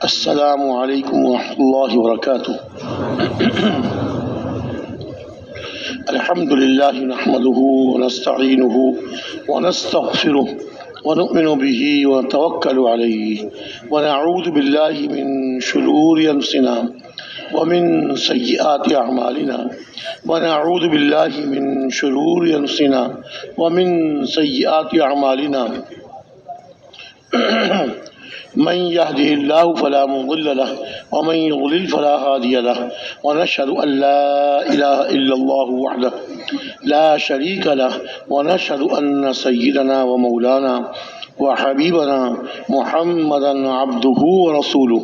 السلام علیکم ورحمۃ اللہ وبرکاتہ۔ الحمد للہ نحمده ونستعینه ونستغفره ونؤمن به ونتوکل علیہ ونعوذ باللہ من شرور انفسنا ومن سیئات اعمالنا ونعوذ باللہ من شرور انفسنا ومن سیئات اعمالنا من يهده الله فلا مضل له ومن يضلل فلا هادي له ونشهد أن لا إله إلا الله وحده لا شريك له ونشهد أن سيدنا ومولانا وحبيبنا محمدا عبده ورسوله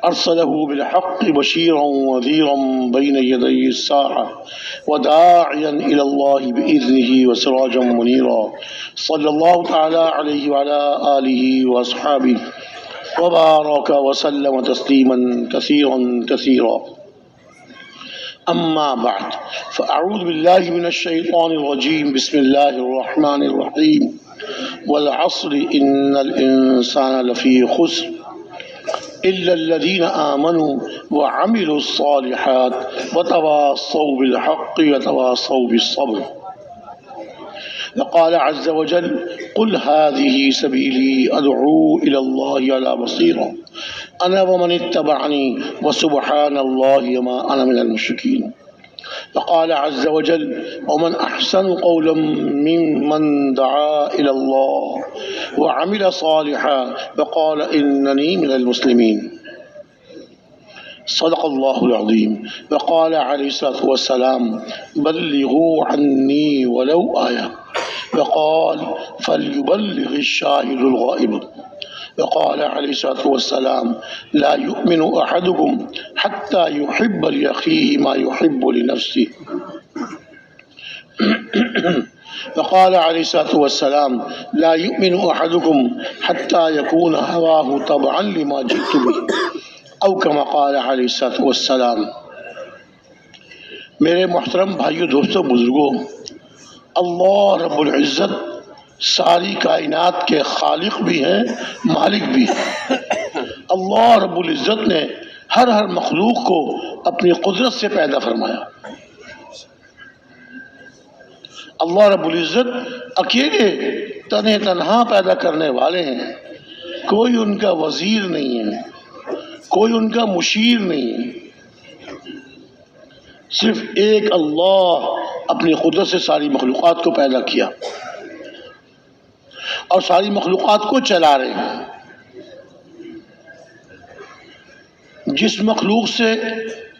أرسله بالحق بشيرا ونذيرا بين يدي الساعة وداعيا إلى الله بإذنه وسراجا منيرا صلى الله تعالى عليه وعلى آله وأصحابه وبارك وسلم تسليما كثيرا كثيرا. أما بعد فأعوذ بالله من الشيطان الرجيم. بسم الله الرحمن الرحيم. والعصر إن الإنسان لفي خسر إلا الذين آمنوا وعملوا الصالحات وتواصوا بالحق وتواصوا بالصبر. وقال عز وجل قل هذه سبيلي أدعو إلى الله على بصيرة أنا ومن اتبعني وسبحان الله وما أنا من المشركين. وقال عز وجل ومن أحسن قولا ممن دعا إلى الله وعمل صالحا وقال إنني من المسلمين. صدق الله العظيم. وقال عليه الصلاة والسلام بلغوا عني ولو آية وقال فليبلغ الشاهد الغائب. وقال عليه الصلاة والسلام لا يؤمن أحدكم حتى يحب لأخيه ما يحب لنفسه. وقال عليه الصلاة والسلام لا يؤمن أحدكم حتى يكون هواه تبعا لما جئت به او كما قال عليه الصلاة والسلام. میرے محترم بھائیو، دوستو، بزرگوں، اللہ رب العزت ساری کائنات کے خالق بھی ہیں، مالک بھی ہیں۔ اللہ رب العزت نے ہر مخلوق کو اپنی قدرت سے پیدا فرمایا۔ اللہ رب العزت اکیلے تنہا پیدا کرنے والے ہیں، کوئی ان کا وزیر نہیں ہے، کوئی ان کا مشیر نہیں ہے، صرف ایک اللہ اپنی قدرت سے ساری مخلوقات کو پیدا کیا اور ساری مخلوقات کو چلا رہے ہیں۔ جس مخلوق سے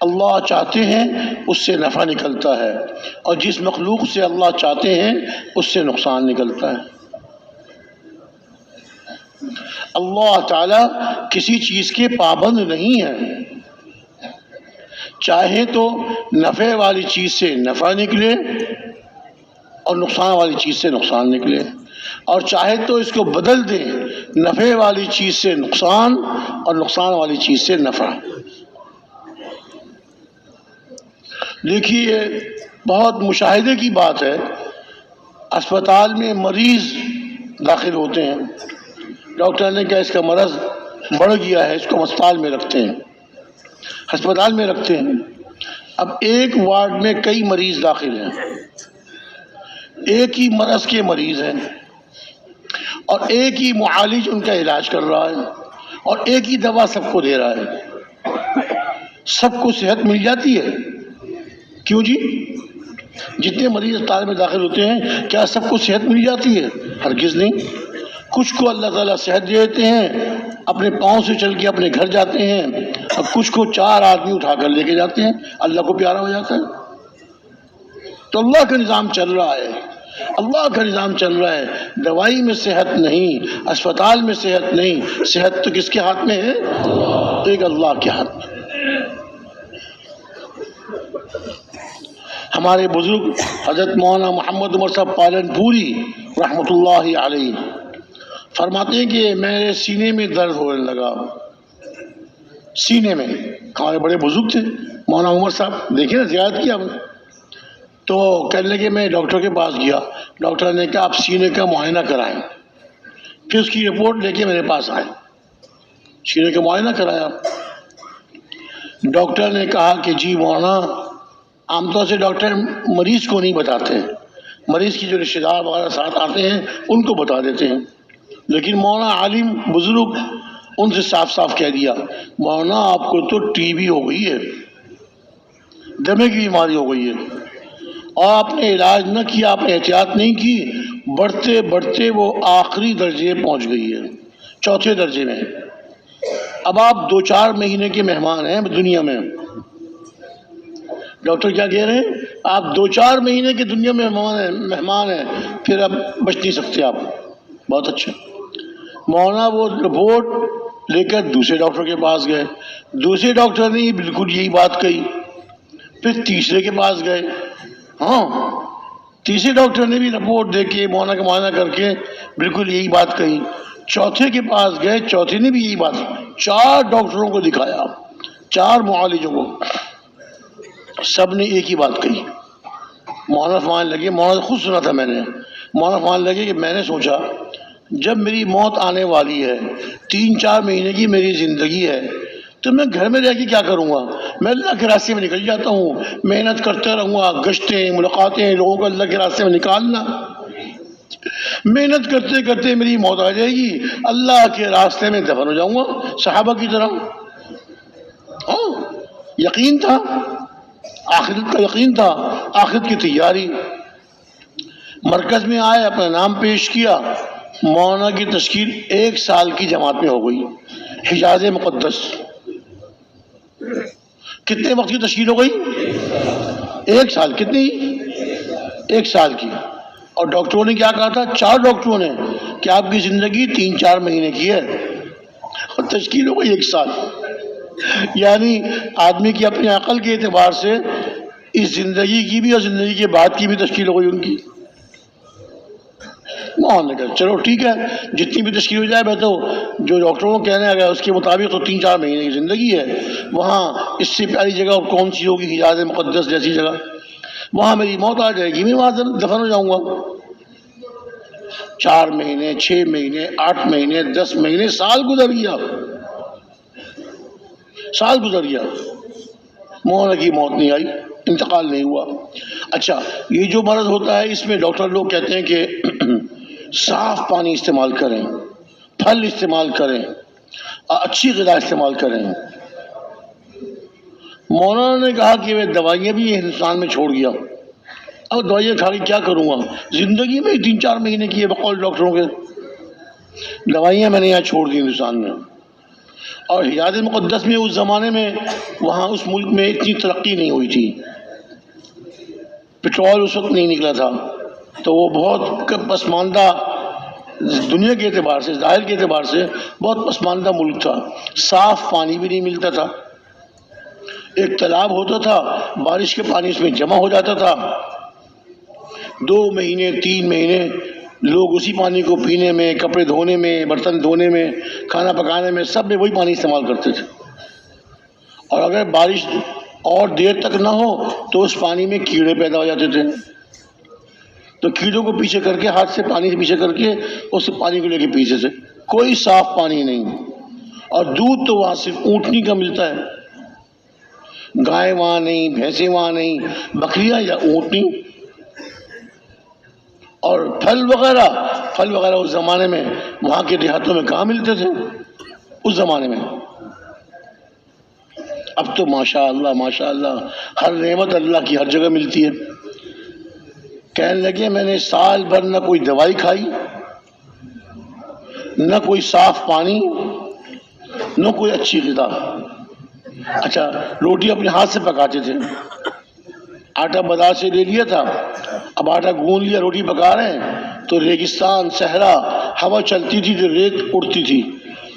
اللہ چاہتے ہیں اس سے نفع نکلتا ہے اور جس مخلوق سے اللہ چاہتے ہیں اس سے نقصان نکلتا ہے۔ اللہ تعالیٰ کسی چیز کے پابند نہیں ہے، چاہے تو نفع والی چیز سے نفع نکلے اور نقصان والی چیز سے نقصان نکلے، اور چاہے تو اس کو بدل دیں، نفع والی چیز سے نقصان اور نقصان والی چیز سے نفع۔ دیکھیے، بہت مشاہدے کی بات ہے، اسپتال میں مریض داخل ہوتے ہیں، ڈاکٹر نے کہا اس کا مرض بڑھ گیا ہے، اس کو اسپتال میں رکھتے ہیں، ہسپتال میں رکھتے ہیں۔ اب ایک وارڈ میں کئی مریض داخل ہیں، ایک ہی مرض کے مریض ہیں اور ایک ہی معالج ان کا علاج کر رہا ہے اور ایک ہی دوا سب کو دے رہا ہے۔ سب کو صحت مل جاتی ہے؟ کیوں جی؟ جتنے مریض اسپتال میں داخل ہوتے ہیں کیا سب کو صحت مل جاتی ہے؟ ہرگز نہیں۔ کچھ کو اللہ تعالیٰ صحت دے دیتے ہیں، اپنے پاؤں سے چل کے اپنے گھر جاتے ہیں، اور کچھ کو 4 آدمی اٹھا کر لے کے جاتے ہیں، اللہ کو پیارا ہو جاتا ہے۔ تو اللہ کا نظام چل رہا ہے، اللہ کا نظام چل رہا ہے. دوائی میں صحت نہیں، اسپتال میں صحت نہیں، صحت تو کس کے ہاتھ میں ہے؟ ایک اللہ کے ہاتھ میں. ہمارے بزرگ حضرت مولانا محمد عمر صاحب پالن پوری رحمۃ اللہ علیہ فرماتے ہیں کہ میرے سینے میں درد ہونے لگا. سینے میں. ہمارے بڑے بزرگ تھے مولانا عمر صاحب، دیکھیں نا زیارت کیا ہم نے. تو کہنے لگے میں ڈاکٹر کے پاس گیا. ڈاکٹر نے کہا آپ سینے کا معائنہ کرائیں. پھر اس کی رپورٹ لے کے میرے پاس آئے. سینے کا معائنہ کرایا. ڈاکٹر نے کہا کہ جی مولانا، عام طور سے ڈاکٹر مریض کو نہیں بتاتے ہیں، مریض کی جو رشتے دار وغیرہ ساتھ آتے ہیں ان کو بتا دیتے ہیں، لیکن مولانا عالم بزرگ ان سے صاف صاف کہہ دیا مولانا آپ کو تو ٹی بی ہو گئی ہے، دمے کی بیماری ہو گئی ہے، اور آپ نے علاج نہ کیا، آپ نے احتیاط نہیں کی، بڑھتے بڑھتے وہ آخری درجے پہنچ گئی ہے، چوتھے درجے میں. اب آپ 2-4 مہینے کے مہمان ہیں دنیا میں. ڈاکٹر کیا کہہ رہے ہیں؟ آپ 2-4 مہینے کی دنیا میں مہمان ہیں، پھر اب بچ نہیں سکتے آپ. بہت اچھا. مولانا وہ رپورٹ لے کر دوسرے ڈاکٹر کے پاس گئے. دوسرے ڈاکٹر نے بالکل یہی بات کہی. پھر تیسرے کے پاس گئے. ہاں، تیسرے ڈاکٹر نے بھی رپورٹ دے کے مولانا کا معائنہ کر کے بالکل یہی بات کہی. چوتھے کے پاس گئے، چوتھے نے بھی یہی بات. 4 ڈاکٹروں کو دکھایا، 4 معالجوں کو، سب نے ایک ہی بات کہی. مولانا فرمانے لگے، مولانا خود سنا تھا میں نے، مولانا فرمانے لگے کہ میں نے سوچا جب میری موت آنے والی ہے، 3-4 مہینے کی میری زندگی ہے، تو میں گھر میں رہ کے کیا کروں گا؟ میں اللہ کے راستے میں نکل جاتا ہوں، محنت کرتا رہوں گا، گشتیں ملاقاتیں، لوگوں کو اللہ کے راستے میں نکالنا. محنت کرتے کرتے میری موت آ جائے گی، اللہ کے راستے میں دفن ہو جاؤں گا صحابہ کی طرح. ہاں، یقین تھا، آخرت کا یقین تھا، آخرت کی تیاری. مرکز میں آئے، اپنا نام پیش کیا. مولانا کی تشکیل 1 سال کی جماعت میں ہو گئی. حجاز مقدس کتنے وقت کی تشکیل ہو گئی؟ 1 سال. کتنی؟ 1 سال کی. اور ڈاکٹروں نے کیا کہا تھا؟ 4 ڈاکٹروں نے کہ آپ کی زندگی 3-4 مہینے کی ہے، اور تشکیل ہو گئی 1 سال. یعنی آدمی کی اپنی عقل کے اعتبار سے اس زندگی کی بھی اور زندگی کے بعد کی بھی تشکیل ہو گئی ان کی. نے کہا چلو ٹھیک ہے، جتنی بھی تشکیل ہو جائے. میں تو جو ڈاکٹروں کو کہنے گیا اس کے مطابق تو 3-4 مہینے کی زندگی ہے. وہاں اس سے پیاری جگہ اور کون سی ہوگی؟ حجاز مقدس جیسی جگہ. وہاں میری موت آ جائے گی، میں وہاں دفن ہو جاؤں گا. 4 مہینے، 6 مہینے، 8 مہینے، 10 مہینے، سال گزر گیا. سال گزر گیا، مولانا کی موت نہیں آئی، انتقال نہیں ہوا. اچھا، یہ جو مرض ہوتا ہے اس میں ڈاکٹر لوگ کہتے ہیں کہ صاف پانی استعمال کریں، پھل استعمال کریں، اچھی غذا استعمال کریں. مولانا نے کہا کہ میں دوائیاں بھی ہندوستان میں چھوڑ گیا. اب دوائیاں کھا کے کیا کروں گا؟ زندگی میں 3-4 مہینے کی ہے بقول ڈاکٹروں کے. دوائیاں میں نے یہاں چھوڑ دی ہندوستان میں. اور حجاز مقدس میں اس زمانے میں وہاں اس ملک میں اتنی ترقی نہیں ہوئی تھی، پٹرول اس وقت نہیں نکلا تھا، تو وہ بہت پسماندہ دنیا کے اعتبار سے، ظاہر کے اعتبار سے بہت پسماندہ ملک تھا. صاف پانی بھی نہیں ملتا تھا. ایک تالاب ہوتا تھا، بارش کے پانی اس میں جمع ہو جاتا تھا. 2 مہینے 3 مہینے لوگ اسی پانی کو پینے میں، کپڑے دھونے میں، برتن دھونے میں، کھانا پکانے میں، سب میں وہی پانی استعمال کرتے تھے. اور اگر بارش اور دیر تک نہ ہو تو اس پانی میں کیڑے پیدا ہو جاتے تھے. تو کیڑوں کو پیچھے کر کے، ہاتھ سے پانی سے پیچھے کر کے اس پانی کو لے کے پیچھے سے، کوئی صاف پانی نہیں. اور دودھ تو وہاں صرف اونٹنی کا ملتا ہے، گائے وہاں نہیں، بھینسیں وہاں نہیں، بکریاں یا اونٹنی. اور پھل وغیرہ اس زمانے میں وہاں کے دیہاتوں میں کہاں ملتے تھے اس زمانے میں. اب تو ماشاءاللہ ہر نعمت اللہ کی ہر جگہ ملتی ہے. کہنے لگے میں نے سال بھر نہ کوئی دوائی کھائی، نہ کوئی صاف پانی، نہ کوئی اچھی غذا. اچھا، روٹی اپنے ہاتھ سے پکاتے تھے، آٹا بازار سے لے لیا تھا، اب آٹا گوندھ لیا، روٹی پکا رہے ہیں تو ریگستان صحرا ہوا چلتی تھی تو ریت اڑتی تھی،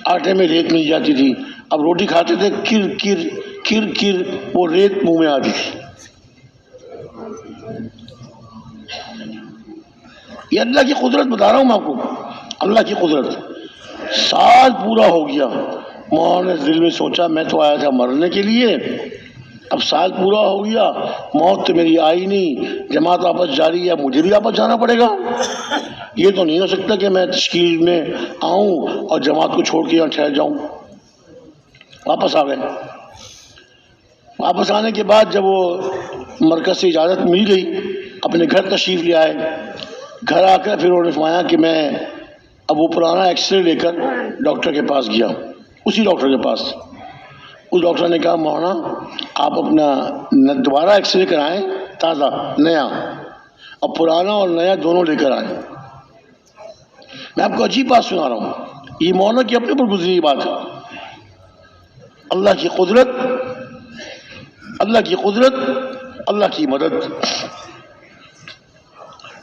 آٹے میں ریت مل جاتی تھی، اب روٹی کھاتے تھے کر کر کر کر وہ ریت منہ میں آتی تھی۔ یہ اللہ کی قدرت بتا رہا ہوں میں آپ کو، اللہ کی قدرت۔ سال پورا ہو گیا، مولانا نے دل میں سوچا میں تو آیا تھا مرنے کے لیے، اب سال پورا ہو گیا، موت تو میری آئی نہیں، جماعت واپس جاری ہے، مجھے بھی واپس جانا پڑے گا۔ یہ تو نہیں ہو سکتا کہ میں تشکیل میں آؤں اور جماعت کو چھوڑ کے یہاں ٹھہر جاؤں۔ واپس آ گئے۔ واپس آنے کے بعد جب وہ مرکز سے اجازت مل گئی، اپنے گھر تشریف لے آئے۔ گھر آ کر پھر انہوں نے فرمایا کہ میں اب وہ پرانا ایکس رے لے کر ڈاکٹر کے پاس گیا، اسی ڈاکٹر کے پاس۔ اس ڈاکٹر نے کہا مولانا آپ اپنا دوبارہ ایکس رے کرائیں، تازہ نیا، اور پرانا اور نیا دونوں لے کر آئیں۔ میں آپ کو عجیب بات سنا رہا ہوں، یہ مولانا کی اپنے پر گزری بات ہے۔ اللہ کی قدرت، اللہ کی قدرت، اللہ کی مدد۔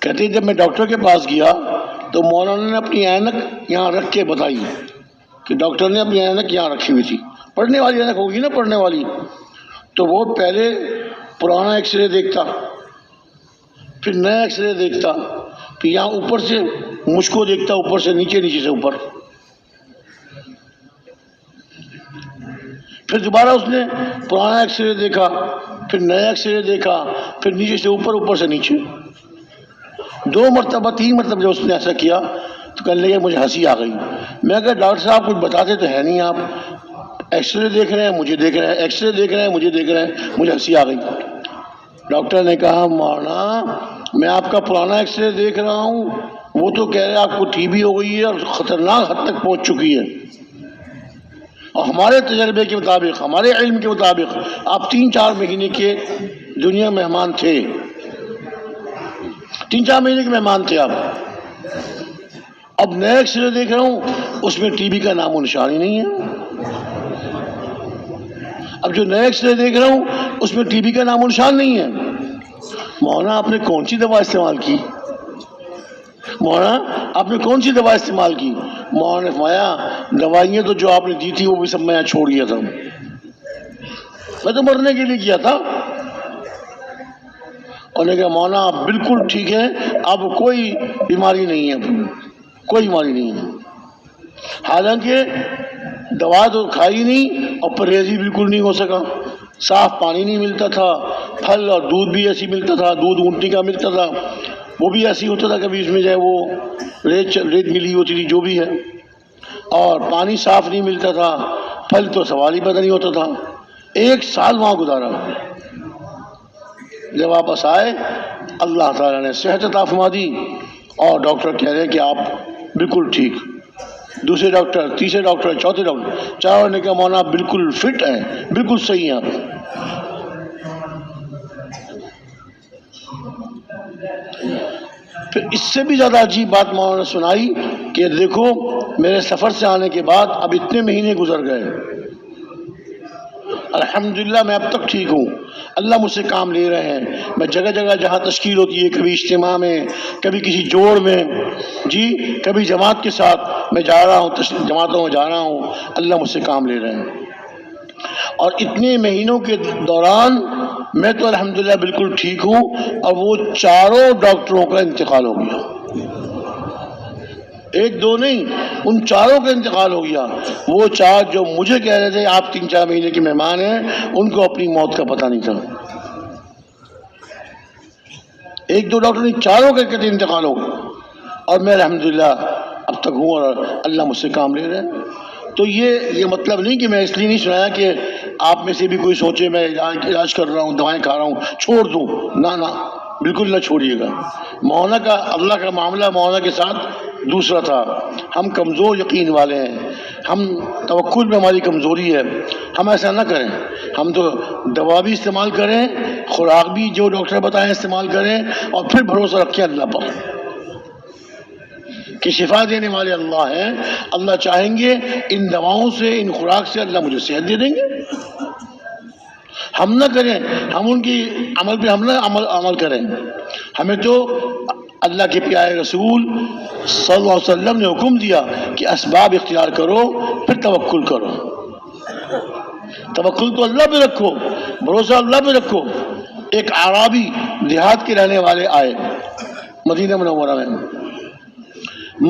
کہتے ہیں جب میں ڈاکٹر کے پاس گیا تو مولانا نے اپنی اینک یہاں رکھ کے بتائی کہ ڈاکٹر نے اپنی اینک یہاں رکھی ہوئی تھی، پڑھنے والی اینک ہوگی نا، پڑھنے والی، تو وہ پہلے پرانا ایکس رے دیکھتا، پھر نیا ایکس رے دیکھتا، پھر یہاں اوپر سے مجھ کو دیکھتا، اوپر سے نیچے، نیچے سے اوپر، پھر دوبارہ اس نے پرانا ایکس رے دیکھا، پھر نیا ایکس رے دیکھا، پھر نیچے سے اوپر، اوپر سے نیچے، 2 مرتبہ 3 مرتبہ جب اس نے ایسا کیا تو کہنے لگے مجھے ہنسی آ گئی۔ میں کہا ڈاکٹر صاحب کچھ بتاتے تو ہے نہیں، آپ ایکس رے دیکھ رہے ہیں مجھے دیکھ رہے ہیں، ایکس رے دیکھ رہے ہیں مجھے دیکھ رہے ہیں، مجھے ہنسی آ گئی۔ ڈاکٹر نے کہا مولانا میں آپ کا پرانا ایکس رے دیکھ رہا ہوں، وہ تو کہہ رہے آپ کو ٹی بی ہو گئی ہے اور خطرناک حد تک پہنچ چکی ہے، اور ہمارے تجربے کے مطابق، ہمارے علم کے مطابق آپ 3-4 مہینے کے دنیا مہمان تھے، 3-4 مہینے کے مہمان تھے آپ۔ اب نیا ایکس رے دیکھ رہا ہوں اس میں ٹی بی کا نام و نشان ہی نہیں ہے۔ اب جو نیا ایکس رے دیکھ رہا ہوں اس میں ٹی بی کا نام و نشان نہیں ہے۔ مولانا آپ نے کون سی دوا استعمال کی؟ مولانا آپ نے کون سی دوا استعمال کی؟ مولانا نے فرمایا دوائیاں تو جو آپ نے دی تھی وہ بھی سب میں چھوڑ دیا تھا، میں تو مرنے کے لیے کیا تھا۔ اور نے کہا مولانا آپ بالکل ٹھیک ہیں، آپ کو کوئی بیماری نہیں ہے، کوئی بیماری نہیں ہے، حالانکہ دوا تو کھائی نہیں اور پرہیز بالکل نہیں ہو سکا، صاف پانی نہیں ملتا تھا، پھل اور دودھ بھی ایسی ملتا تھا، دودھ اونٹنی کا ملتا تھا، وہ بھی ایسی ہوتا تھا، کبھی اس میں جو ہے وہ ریت ملی ہوتی تھی جو بھی ہے، اور پانی صاف نہیں ملتا تھا، پھل تو سوال ہی پیدا نہیں ہوتا تھا۔ 1 سال وہاں گزارا، جب واپس آئے اللہ تعالیٰ نے صحت عطا فرما دی، اور ڈاکٹر کہہ رہے ہیں کہ آپ بالکل ٹھیک، دوسرے ڈاکٹر، تیسرے ڈاکٹر، چوتھے ڈاکٹر، چاروں نے کہا مولانا آپ بالکل فٹ ہیں، بالکل صحیح ہیں آپ۔ پھر اس سے بھی زیادہ عجیب بات مولانا نے سنائی کہ دیکھو میرے سفر سے آنے کے بعد اب اتنے مہینے گزر گئے، الحمدللہ میں اب تک ٹھیک ہوں، اللہ مجھ سے کام لے رہے ہیں، میں جگہ جگہ جہاں تشکیل ہوتی ہے، کبھی اجتماع میں، کبھی کسی جوڑ میں، جی کبھی جماعت کے ساتھ میں جا رہا ہوں، جماعتوں میں جا رہا ہوں، اللہ مجھ سے کام لے رہے ہیں۔ اور اتنے مہینوں کے دوران میں تو الحمدللہ بالکل ٹھیک ہوں، اور وہ 4 ڈاکٹروں کا انتقال ہو گیا، 1-2 نہیں، ان 4 کا انتقال ہو گیا۔ وہ 4 جو مجھے کہہ رہے تھے آپ 3-4 مہینے کے مہمان ہیں، ان کو اپنی موت کا پتہ نہیں تھا۔ 1-2 ڈاکٹر نہیں، 4 کا کہتے انتقال ہو گیا، اور میں الحمدللہ اب تک ہوں اور اللہ مجھ سے کام لے رہے ہیں۔ تو یہ مطلب نہیں کہ میں اس لیے نہیں سنایا کہ آپ میں سے بھی کوئی سوچے میں علاج کر رہا ہوں، دوائیں کھا رہا ہوں، چھوڑ دوں، نہ بالکل نہ چھوڑیے گا۔ مولانا کا، اللہ کا معاملہ مولانا کے ساتھ دوسرا تھا، ہم کمزور یقین والے ہیں، ہم توکل میں ہماری کمزوری ہے، ہم ایسا نہ کریں، ہم تو دوا بھی استعمال کریں، خوراک بھی جو ڈاکٹر بتائیں استعمال کریں، اور پھر بھروسہ رکھیں اللہ پر کہ شفا دینے والے اللہ ہیں، اللہ چاہیں گے ان دواؤں سے، ان خوراک سے اللہ مجھے صحت دے دیں گے۔ ہم نہ کریں، ہم ان کی عمل پہ ہم نہ عمل کریں. ہمیں تو اللہ کے پیارے رسول صلی اللہ علیہ وسلم نے حکم دیا کہ اسباب اختیار کرو پھر توکل کرو. توکل تو اللہ پہ رکھو، بھروسہ اللہ پہ رکھو. ایک اعرابی دیہات کے رہنے والے آئے مدینہ منورہ میں،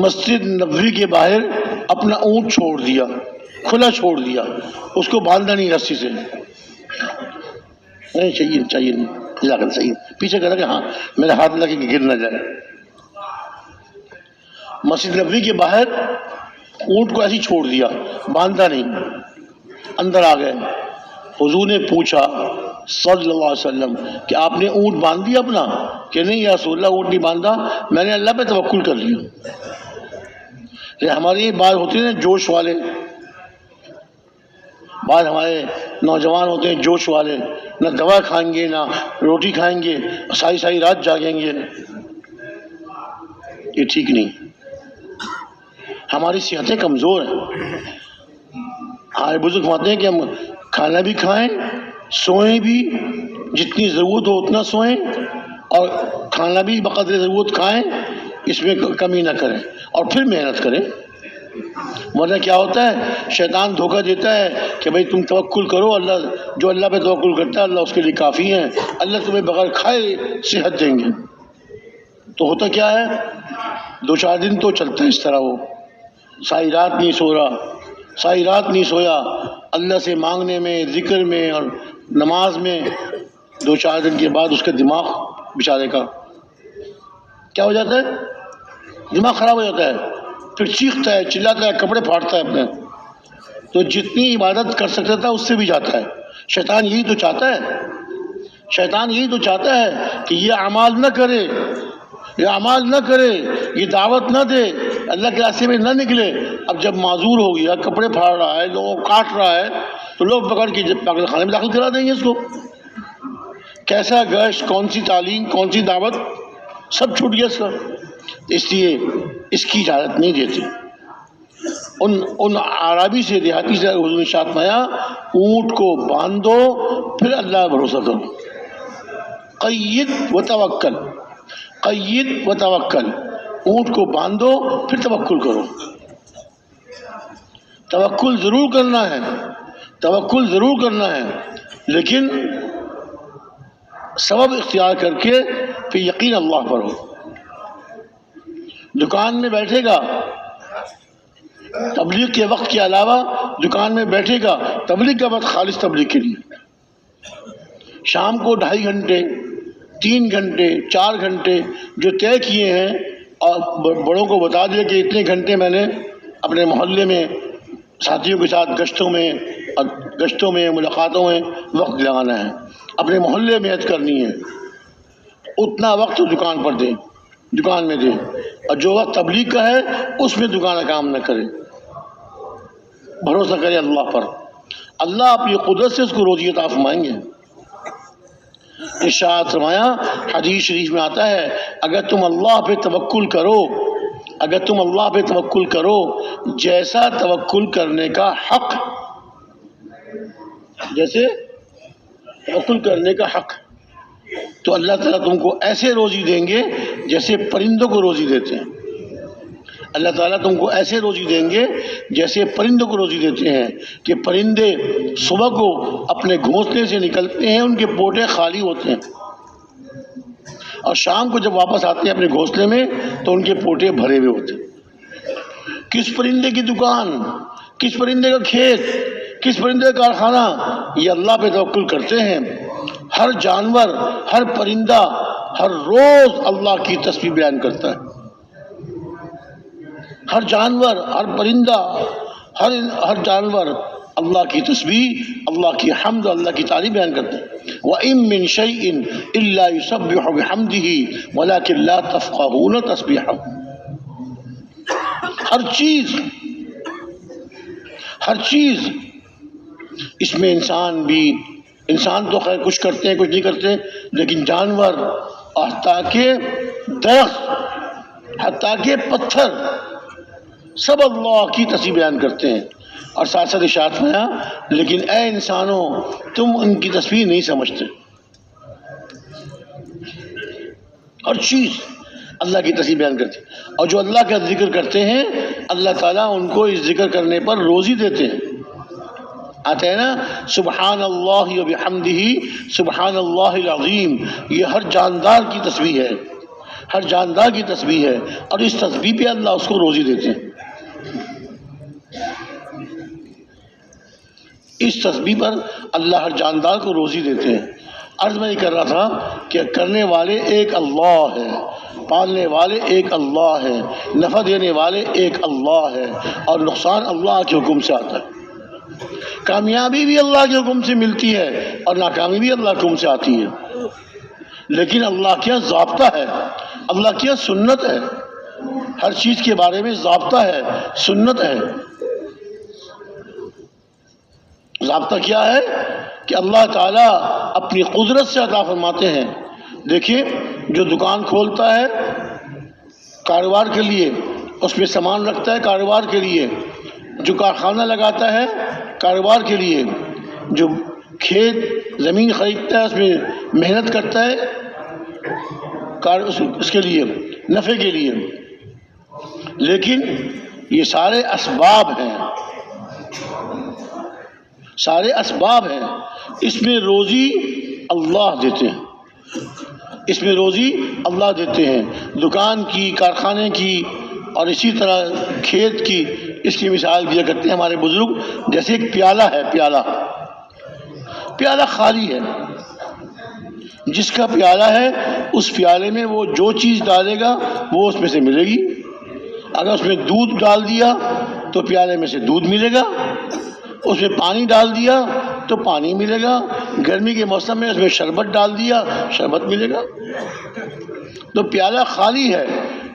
مسجد نبوی کے باہر اپنا اونٹ چھوڑ دیا، کھلا چھوڑ دیا، اس کو باندھا نہیں رسی سے. نہیں چاہیے نہیں، صحیح پیچھے کرا کہ ہاں میرا ہاتھ لگے کہ گر نہ جائے. مسجد نبوی کے باہر اونٹ کو ایسے ہی چھوڑ دیا، باندھا نہیں. اندر آ گئے، حضور نے پوچھا صلی اللہ علیہ وسلم کہ آپ نے اونٹ باندھ دیا اپنا؟ کہ نہیں یا رسول اللہ، اونٹ نہیں باندھا، میں نے اللہ پہ توکل کر لیا. ہماری یہ بات ہوتی ہے نا جوش والے، بعض ہمارے نوجوان ہوتے ہیں جوش والے، نہ دوا کھائیں گے نہ روٹی کھائیں گے، ساری رات جاگیں گے. یہ ٹھیک نہیں. ہماری صحتیں کمزور ہیں. ہمارے بزرگ فرماتے ہیں کہ ہم کھانا بھی کھائیں، سوئیں بھی، جتنی ضرورت ہو اتنا سوئیں، اور کھانا بھی بقدر ضرورت کھائیں، اس میں کمی نہ کریں، اور پھر محنت کریں. ورنہ کیا ہوتا ہے، شیطان دھوکہ دیتا ہے کہ بھئی تم توکل کرو، اللہ جو اللہ پہ توکل کرتا ہے اللہ اس کے لیے کافی ہے، اللہ تمہیں بغیر کھائے صحت دیں گے. تو ہوتا کیا ہے، 2-4 دن تو چلتا ہے اس طرح، وہ ساری رات نہیں سو رہا، ساری رات نہیں سویا، اللہ سے مانگنے میں، ذکر میں اور نماز میں. 2-4 دن کے بعد اس کے دماغ بیچارے کا کیا ہو جاتا ہے، دماغ خراب ہو جاتا ہے، پھر چیختا ہے، چلاتا ہے، کپڑے پھاڑتا ہے اپنے. تو جتنی عبادت کر سکتا تھا اس سے بھی جاتا ہے. شیطان یہی تو چاہتا ہے، شیطان یہی تو چاہتا ہے کہ یہ اعمال نہ کرے، یہ اعمال نہ کرے، یہ دعوت نہ دے، اللہ کے راستے میں نہ نکلے. اب جب معذور ہو گیا، کپڑے پھاڑ رہا ہے، لوگوں کو کاٹ رہا ہے، تو لوگ پکڑ کے پاگل خانے میں داخل کرا دیں گے اس کو. کیسا گشت، کون سی تعلیم، کون سی دعوت، سب چھوٹ گیا اس کا. اس لیے اس کی اجازت نہیں دیتے. ان عربی سے، دیہاتی سے حضور نے ارشاد فرمایا اونٹ کو باندھو پھر اللہ پر بھروسہ کرو. قید و توکل، قید و توکل، اونٹ کو باندھو پھر توکل کرو. توکل ضرور کرنا ہے، توکل ضرور کرنا ہے، لیکن سبب اختیار کر کے پھر یقین اللہ پر ہو. دکان میں بیٹھے گا، تبلیغ کے وقت کے علاوہ دکان میں بیٹھے گا، تبلیغ کا وقت خالص تبلیغ کے لیے. شام کو 2.5 گھنٹے، 3 گھنٹے، 4 گھنٹے جو طے کیے ہیں، اور بڑوں کو بتا دیا کہ اتنے گھنٹے میں نے اپنے محلے میں ساتھیوں کے ساتھ گشتوں میں ملاقاتوں میں وقت لگانا ہے، اپنے محلے میں عید کرنی ہے، اتنا وقت دکان پر دیں، دکان میں دیں. اور جو وقت تبلیغ کا ہے اس میں دکان کام نہ کرے، بھروسہ کرے اللہ پر. اللہ اپنی قدرت سے اس کو روزی عطا فرمائیں گے. ارشاد فرمایا، حدیث شریف میں آتا ہے، اگر تم اللہ پہ توکل کرو، اگر تم اللہ پہ توکل کرو، جیسا توکل کرنے کا حق، جیسے توکل کرنے کا حق، تو اللہ تعالیٰ تم کو ایسے روزی دیں گے جیسے پرندوں کو روزی دیتے ہیں. اللہ تعالیٰ تم کو ایسے روزی دیں گے جیسے پرندوں کو روزی دیتے ہیں، کہ پرندے صبح کو اپنے گھونسلے سے نکلتے ہیں، ان کے پوٹے خالی ہوتے ہیں، اور شام کو جب واپس آتے ہیں اپنے گھونسلے میں تو ان کے پوٹے بھرے ہوئے ہوتے ہیں. کس پرندے کی دکان، کس پرندے کا کھیت، کس پرندے کا کارخانہ، یہ اللہ پہ توکل کرتے ہیں. ہر جانور، ہر پرندہ ہر روز اللہ کی تسبیح بیان کرتا ہے. ہر جانور، ہر پرندہ، ہر جانور اللہ کی تسبیح، اللہ کی حمد، اللہ کی تعریف بیان کرتے ہیں. وَإِن مِّن شَيْءٍ إِلَّا يُسَبِّحُ بِحَمْدِهِ وَلَكِن لَّا تَفْقَهُونَ تَسْبِيحَهُ. ہر چیز اس میں انسان تو خیر کچھ کرتے ہیں کچھ نہیں کرتے، لیکن جانور، حتیٰ کہ درخت، حتیٰ کہ پتھر، سب اللہ کی تسبیح بیان کرتے ہیں. اور ساتھ ساتھ ارشاد فرمایا لیکن اے انسانوں تم ان کی تصویر نہیں سمجھتے. ہر چیز اللہ کی تصویر بیان کرتی. اور جو اللہ کا ذکر کرتے ہیں اللہ تعالیٰ ان کو اس ذکر کرنے پر روزی دیتے ہیں. آتے ہیں نا سبحان اللہ و بحمدہ سبحان اللہ العظیم. یہ ہر جاندار کی تسبیح ہے، ہر جاندار کی تسبیح ہے، اور اس تسبیح پہ اللہ اس کو روزی دیتے ہیں. اس تسبیح پر اللہ ہر جاندار کو روزی دیتے ہیں. عرض میں یہ کر رہا تھا کہ کرنے والے ایک اللہ ہے، پالنے والے ایک اللہ ہے، نفع دینے والے ایک اللہ ہے، اور نقصان اللہ کے حکم سے آتا ہے. کامیابی بھی اللہ کے حکم سے ملتی ہے اور ناکامی بھی اللہ کے حکم سے آتی ہے. لیکن اللہ کیا ضابطہ ہے، اللہ کیا سنت ہے. ہر چیز کے بارے میں ضابطہ ہے، سنت ہے. ضابطہ کیا ہے کہ اللہ تعالیٰ اپنی قدرت سے عطا فرماتے ہیں. دیکھیے جو دکان کھولتا ہے کاروبار کے لیے، اس میں سامان رکھتا ہے کاروبار کے لیے، جو کارخانہ لگاتا ہے کاروبار کے لیے، جو کھیت زمین خریدتا ہے اس میں محنت کرتا ہے اس کے لیے نفع کے لیے. لیکن یہ سارے اسباب ہیں، سارے اسباب ہیں. اس میں روزی اللہ دیتے ہیں، اس میں روزی اللہ دیتے ہیں. دکان کی، کارخانے کی، اور اسی طرح کھیت کی. اس کی مثال دیا کرتے ہیں ہمارے بزرگ، جیسے ایک پیالہ ہے، پیالہ خالی ہے. جس کا پیالہ ہے اس پیالے میں وہ جو چیز ڈالے گا وہ اس میں سے ملے گی. اگر اس میں دودھ ڈال دیا تو پیالے میں سے دودھ ملے گا، اس میں پانی ڈال دیا تو پانی ملے گا. گرمی کے موسم میں اس میں شربت ڈال دیا، شربت ملے گا. تو پیالہ خالی ہے،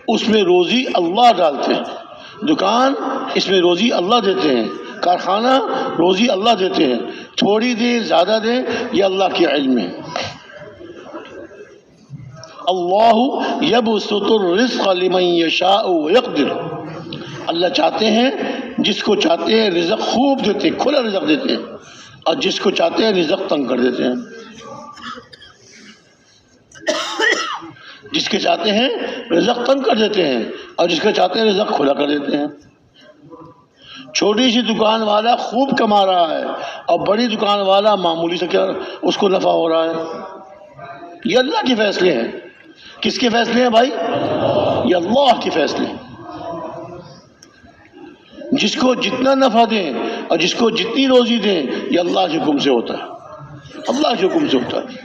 اس میں روزی اللہ ڈالتے ہیں. دکان اس میں روزی اللہ دیتے ہیں. کارخانہ روزی اللہ دیتے ہیں. تھوڑی دیں زیادہ دیں یہ اللہ کے علم ہے. اللہ یبسط الرزق لمن یشاء ویقدر. اللہ چاہتے ہیں جس کو چاہتے ہیں رزق خوب دیتے ہیں، کھلا رزق دیتے ہیں، اور جس کو چاہتے ہیں رزق تنگ کر دیتے ہیں. جس کے چاہتے ہیں رزق تنگ کر دیتے ہیں اور جس کے چاہتے ہیں رزق کھلا کر دیتے ہیں. چھوٹی سی دکان والا خوب کما رہا ہے اور بڑی دکان والا معمولی سے کیا اس کو نفع ہو رہا ہے. یہ اللہ کے فیصلے ہیں. کس کے فیصلے ہیں بھائی؟ یہ اللہ کے فیصلے ہیں. جس کو جتنا نفع دیں اور جس کو جتنی روزی دیں یہ اللہ کے حکم سے ہوتا ہے، اللہ کے حکم سے ہوتا ہے.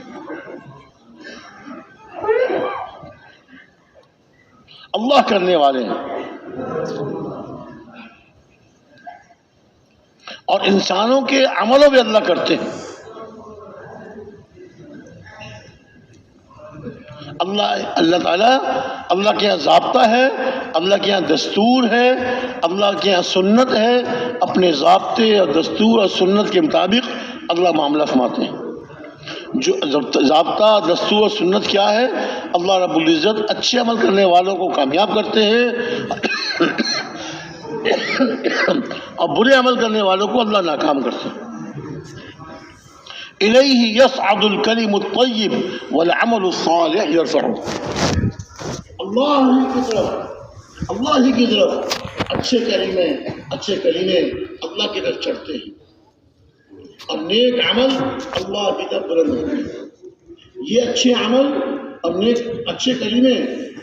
اللہ کرنے والے ہیں. اور انسانوں کے عملوں پہ اللہ کرتے ہیں. اللہ تعالیٰ، اللہ کے یہاں ضابطہ ہے، اللہ کے یہاں دستور ہے، اللہ کے یہاں سنت ہے. اپنے ضابطے اور دستور اور سنت کے مطابق اللہ معاملہ فرماتے ہیں. جو ضابطہ دستور اور سنت کیا ہے؟ اللہ رب العزت اچھے عمل کرنے والوں کو کامیاب کرتے ہیں اور برے عمل کرنے والوں کو اللہ ناکام کرتے ہیں. الیہ یصعد الکلم الطیب والعمل الصالح یرفعہ. اللہ ہی کی طرف اچھے کلمے اللہ کی طرف چڑھتے ہیں اور نیک عمل اللہ کی طرف بلند ہوتے ہیں. یہ اچھے عمل اور نیک اچھے کلمے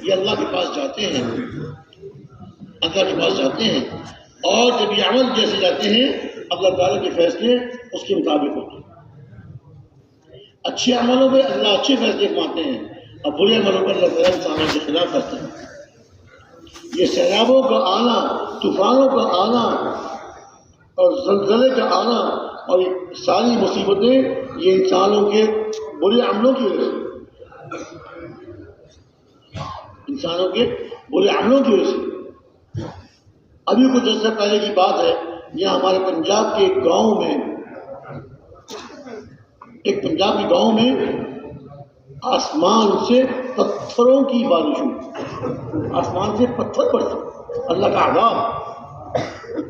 یہ اللہ کے پاس جاتے ہیں، اللہ کے پاس جاتے ہیں. اور جب یہ عمل جیسے جاتے ہیں اللہ تعالیٰ کے فیصلے اس کے مطابق ہوتے ہیں. اچھے عملوں میں اللہ اچھے فیصلے فرماتے ہیں اور برے عملوں پر اللہ تعالیٰ انسانوں کے خلاف کرتے ہیں. یہ سیلابوں کا آنا، طوفانوں کا آنا اور زلزلے کا آنا اور ساری مصیبتیں یہ انسانوں کے برے عملوں کی وجہ سے، انسانوں کے برے عملوں کی وجہ سے. ابھی کچھ عرصہ پہلے کی بات ہے، یہاں ہمارے پنجاب کے ایک گاؤں میں آسمان سے پتھروں کی بارش ہوئی. آسمان سے پتھر برسے، اللہ کا عذاب.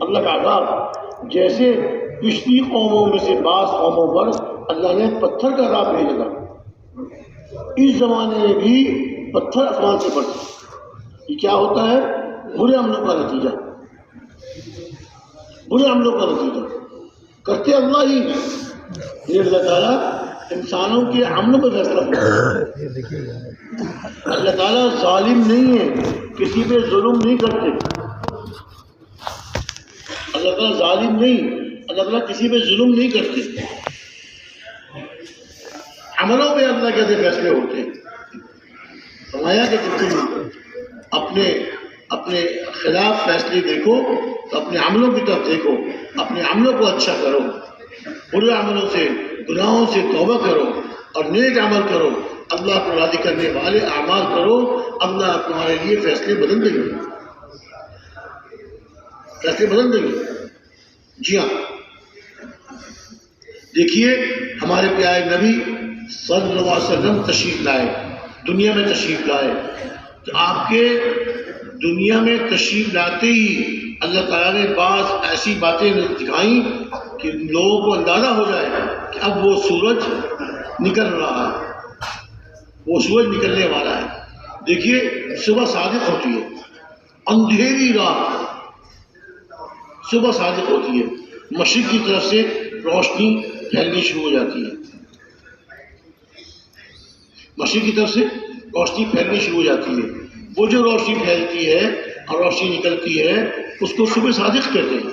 اللہ کا عذاب جیسے پچھلی قوموں میں سے بعض قوموں پر اللہ نے پتھر کا عذاب بھیجا تھا، اس زمانے میں بھی پتھر آسمان سے پڑتے۔ یہ کیا ہوتا ہے؟ برے عملوں کا نتیجہ، برے عملوں کا نتیجہ کرتے اللہ ہی ہے۔ یہ اللہ تعالیٰ انسانوں کے عملوں پہ فیصلہ کرتا ہے۔ اللہ تعالیٰ ظالم نہیں ہے، کسی پہ ظلم نہیں کرتے۔ اللہ تعالیٰ ظالم نہیں، اللہ تعالیٰ کسی پہ ظلم نہیں کرتے۔ عملوں پہ اللہ کیسے فیصلے ہوتے ہیں؟ فرمایا کہ جب تم اپنے خلاف فیصلے دیکھو تو اپنے عملوں کی طرف دیکھو، اپنے عملوں کو اچھا کرو، برے عملوں سے گناہوں سے توبہ کرو اور نیک عمل کرو، اللہ کو راضی کرنے والے اعمال کرو، اللہ تمہارے لیے فیصلے بدل دیں گے، فیصلے بدل دیں گے۔ جی ہاں، دیکھیے ہمارے پیارے نبی صلی اللہ علیہ وسلم تشریف لائے، دنیا میں تشریف لائے، تو آپ کے دنیا میں تشریف لاتے ہی اللہ تعالیٰ نے بعض ایسی باتیں دکھائیں کہ لوگوں کو اندازہ ہو جائے کہ اب وہ سورج نکل رہا ہے، وہ سورج نکلنے والا ہے۔ دیکھیے صبح صادق ہوتی ہے، اندھیری رات صبح صادق ہوتی ہے، مشرق کی طرف سے روشنی پھیلنی شروع ہو جاتی ہے، مشرق کی طرف سے روشنی پھیلنی شروع ہو جاتی ہے۔ وہ جو روشنی پھیلتی ہے اور روشنی نکلتی ہے اس کو صبح صادق کہتے ہیں،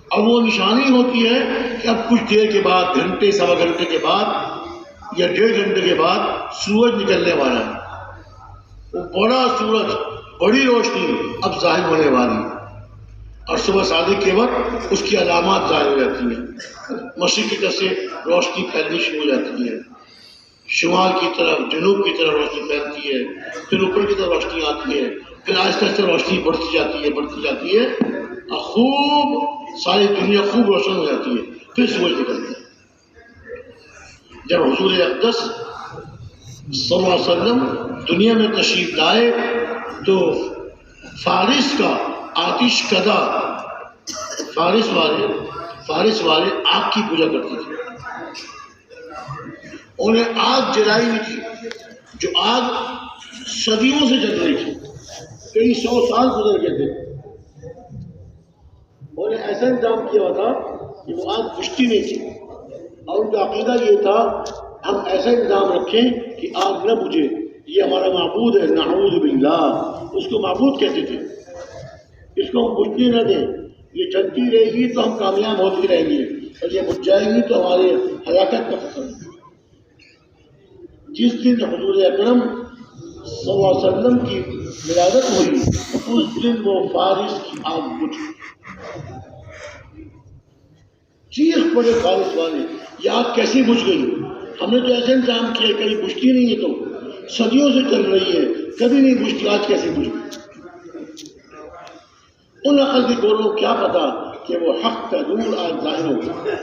اور وہ نشانی ہوتی ہے کہ اب کچھ دیر کے بعد، گھنٹے سوا گھنٹے کے بعد یا 1.5 گھنٹے کے بعد سورج نکلنے والا ہے، وہ بڑا سورج، بڑی روشنی اب ظاہر ہونے والی ہے، اور صبح صادق کے وقت اس کی علامات ظاہر ہو جاتی ہیں۔ مشرق کی طرف سے روشنی پھیلنی شروع ہو جاتی ہے، شمال کی طرف، جنوب کی طرف روشنی پھیلتی ہے، پھر اوپر کی طرف روشنی آتی ہے، پھر آہستہ آہستہ روشنی بڑھتی جاتی ہے اور خوب ساری دنیا خوب روشن ہو جاتی ہے، پھر سورج نکلتا ہے۔ جب حضور اقدس صلی اللہ علیہ وسلم دنیا میں تشریف لائے تو فارس کا آتش کدا، فارس والے آگ کی پوجا کرتے تھے، انہیں آگ جلائی ہوئی تھی، جو آگ صدیوں سے جل رہی تھی، کئی 100 سال گزر گئے تھے، انہیں ایسا انتظام کیا ہوا تھا کہ وہ آگ بجھتی نہیں تھی، اور ان کا عقیدہ یہ تھا ہم ایسا انتظام رکھیں کہ آگ نہ بجھے، یہ ہمارا معبود ہے، نعوذ باللہ، اس کو معبود کہتے تھے، اس کو ہم بجھنے نہ دیں، یہ جلتی رہے گی تو ہم کامیاب ہوتے رہیں گے، اور یہ بجھ جائے گی تو ہمارے ہلاکت کا فصل ہے۔ جس دن حضور اکرم صلی اللہ علیہ وسلم کی ولادت ہوئی اس دن وہ فارس کی آگ بجھ، چیخ پڑے فارس والے، یہ آگ کیسی بجھ گئی؟ ہم نے تو ایسے انتظام کیا، کبھی بجھتی نہیں ہے، تو صدیوں سے چل رہی ہے، کبھی نہیں بجھتی، آج کیسے بجھ گئی؟ ان عقل کے گوروں کو کیا پتا کہ وہ حق کا نور آج ظاہر ہوگا،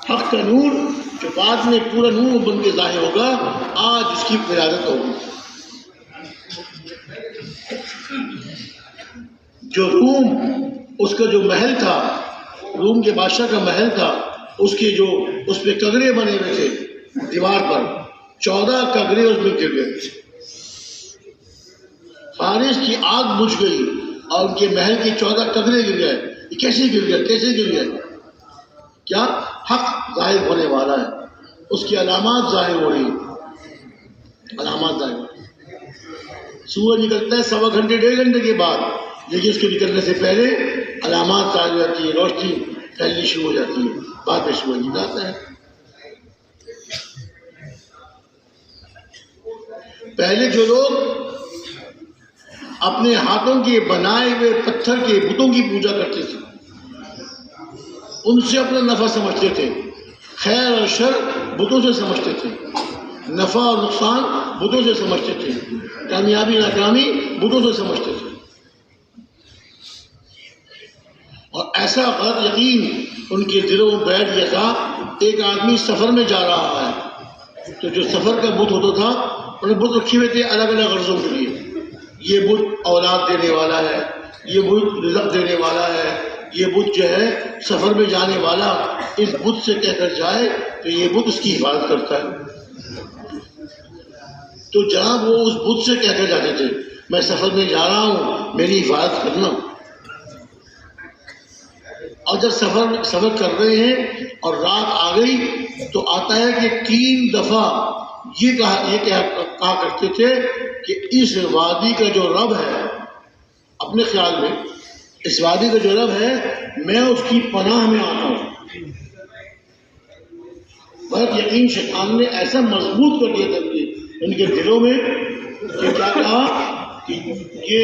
حق کا نور جو بعد میں پورا نور بن کے ظاہر ہوگا، آج اس کی ولادت ہوگی۔ جو روم، اس کا جو محل تھا، روم کے بادشاہ کا محل تھا، اس پہ کگرے بنے ہوئے تھے دیوار پر، 14 کگرے اس میں گر گئے، فارس کی آگ بجھ گئی اور ان کے محل کے 14 کگرے گر گئے۔ یہ کیسے گر گئے؟ کیا حق ظاہر ہونے والا ہے، اس کی علامات ظاہر ہو رہی ہیں، علامات ظاہر ہو رہی ہیں۔ سورج نکلتا ہے 1.25 گھنٹے 1.5 گھنٹے کے بعد، لیکن اس کے نکلنے سے پہلے علامات ظاہر ہو جاتی ہے، روشنی پھیلنی شروع ہو جاتی ہے، بعد میں سورج نکلتا ہے۔ پہلے جو لوگ اپنے ہاتھوں کے بنائے ہوئے پتھر کے بتوں کی پوجا کرتے تھے، ان سے اپنا نفع سمجھتے تھے، خیر اور شر بتوں سے سمجھتے تھے، نفع اور نقصان بتوں سے سمجھتے تھے، کامیابی ناکامی بتوں سے سمجھتے تھے، اور ایسا غلط یقین ان کے دلوں میں بیٹھ گیا تھا۔ ایک آدمی سفر میں جا رہا ہے تو جو سفر کا بت ہوتا تھا، انہیں بت رکھے ہوئے تھے الگ الگ غرضوں کے لیے، یہ بت اولاد دینے والا ہے، یہ بت رزق دینے والا ہے، یہ بت جو ہے سفر میں جانے والا اس بت سے کہہ کر جائے تو یہ بت اس کی حفاظت کرتا ہے۔ تو جناب وہ اس بت سے کہہ کر جاتے تھے میں سفر میں جا رہا ہوں، میری حفاظت کرنا۔ اور جب سفر کر رہے ہیں اور رات آ گئی تو آتا ہے کہ 3 دفعہ یہ کہا کرتے تھے کہ اس وادی کا جو رب ہے، اپنے خیال میں اس وادی کا جو رب ہے میں اس کی پناہ میں آتا ہوں۔ بہت یقین شیطان نے ایسا مضبوط کر دیا تھا ان کے دلوں میں کہ کیا کہا کہ یہ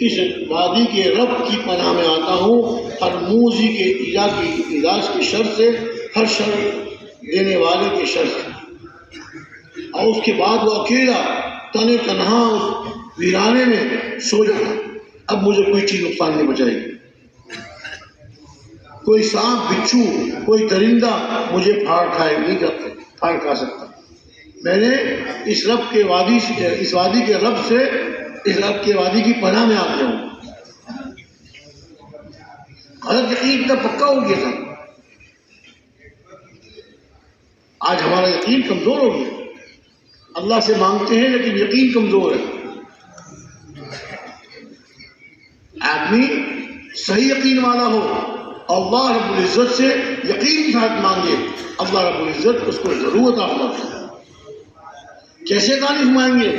اس وادی کے رب کی پناہ میں آتا ہوں، ہر موذی کے علاج کی شر سے، ہر شر دینے والے کے شر سے۔ اور اس کے بعد وہ اکیلا تن تنہا اس ویرانے میں سو جاتا، اب مجھے کوئی چیز نقصان نہیں پہنچائے گی، کوئی سانپ بچھو کوئی درندہ مجھے پھاڑ کھا سکتا۔ میں نے اس وادی کے رب سے، اس رب کے وادی کی پناہ میں آ گیا ہوں۔ غلط یقین اتنا پکا ہو گیا تھا۔ آج ہمارا یقین کمزور ہو گیا، اللہ سے مانگتے ہیں لیکن یقین کمزور ہے۔ آدمی صحیح یقین والا ہو، اللہ رب العزت سے یقین کے ساتھ مانگے، اللہ رب العزت اس کو ضرور عطا فرماتا ہے۔ کیسے عطا نہیں فرمائیں گے؟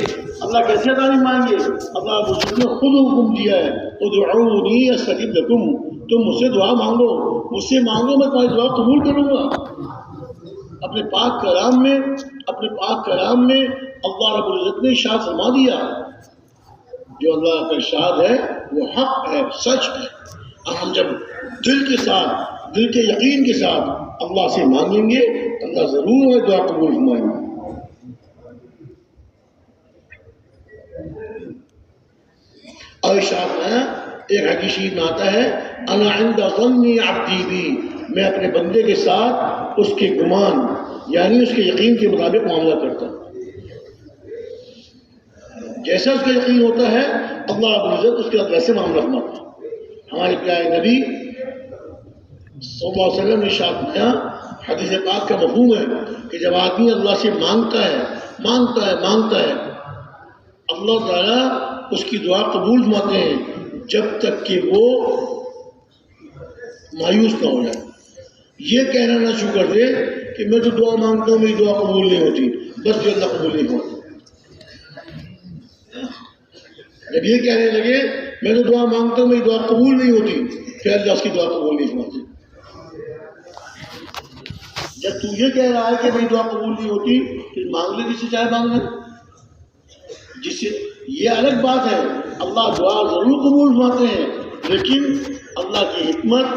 اللہ کیسے عطا نہیں فرمائیں گے؟ اللہ رب العزت نے خود حکم دیا ہے، ادعونی استجب لکم، تم مجھ سے دعا مانگو، مجھ سے مانگو، میں تمہاری دعا قبول کروں گا۔ اپنے پاک کلام میں اللہ رب العزت نے ارشاد فرما دیا، جو اللہ کا ارشاد ہے وہ حق ہے، سچ ہے۔ اور ہم جب دل کے یقین کے ساتھ اللہ سے مانگیں گے، اللہ ضرور ہمیں دعا قبول فرمائیں گے۔ اور ارشاد ہے، ایک حدیث میں آتا ہے، انا عند ظن عبدی بی، میں اپنے بندے کے ساتھ اس کے گمان یعنی اس کے یقین کے مطابق معاملہ کرتا ہوں۔ جیسا اس کا یقین ہوتا ہے اللہ رب العزت اس کے ساتھ ویسے معاملہ فرماتا ہے۔ ہمارے پیارے نبی صلی اللہ علیہ وسلم نے ارشاد فرمایا، حدیث پاک کا مفہوم ہے کہ جب آدمی اللہ سے مانگتا ہے اللہ تعالیٰ اس کی دعا قبول فرماتے ہیں جب تک کہ وہ مایوس نہ ہو جائے، یہ کہنا نہ شروع کر دے کہ میں تو دعا مانگتا ہوں میری دعا قبول نہیں ہوتی، بس یہ اللہ قبول نہیں ہوتا۔ جب یہ کہنے لگے میں تو دعا مانگتا ہوں میری دعا قبول نہیں ہوتی، پھر اللہ اس کی دعا قبول نہیں فرماتے۔ جب تو یہ کہہ رہا ہے کہ میری دعا قبول نہیں ہوتی، پھر مانگ لے جس سے چاہے مانگ لے، جس سے یہ الگ بات ہے۔ اللہ دعا ضرور قبول فرماتے ہیں، لیکن اللہ کی حکمت،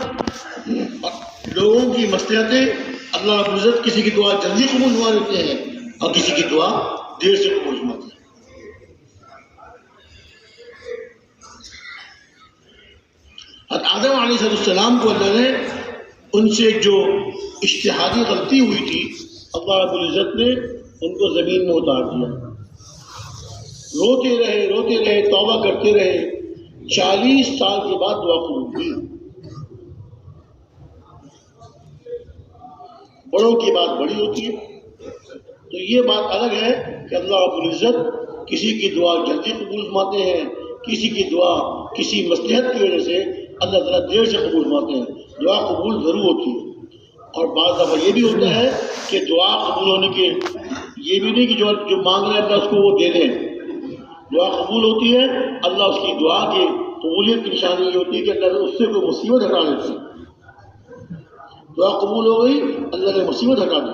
لوگوں کی مصلحتیں، اللہ رب العزت کسی کی دعا جلدی قبول فرما دیتے ہیں اور کسی کی دعا دیر سے قبول فرماتے ہیں۔ آدم علیہ السلام کو اللہ نے ان سے جو اجتہادی غلطی ہوئی تھی، اللہ رب العزت نے ان کو زمین میں اتار دیا۔ روتے رہے، توبہ کرتے رہے، 40 سال کے بعد دعا قبول ہوئی۔ بڑوں کی بات بڑی ہوتی ہے، تو یہ بات الگ ہے کہ اللہ رب العزت کسی کی دعا جلدی قبول فرماتے ہیں، کسی کی دعا کسی مصلحت کی وجہ سے اللہ تعالیٰ دیر سے قبول فرماتے ہیں۔ دعا قبول ضرور ہوتی ہے، اور بعض دفعہ یہ بھی ہوتا ہے کہ دعا قبول ہونے کے یہ بھی نہیں کہ جو مانگ رہا ہے اللہ اس کو وہ دے دیں۔ دعا قبول ہوتی ہے، اللہ اس کی دعا کی قبولیت کی نشانی یہ ہوتی ہے کہ اللہ اس سے کوئی مصیبت ہٹا لیتے ہیں۔ دعا قبول ہو گئی، اللہ نے مصیبت ہٹا دی۔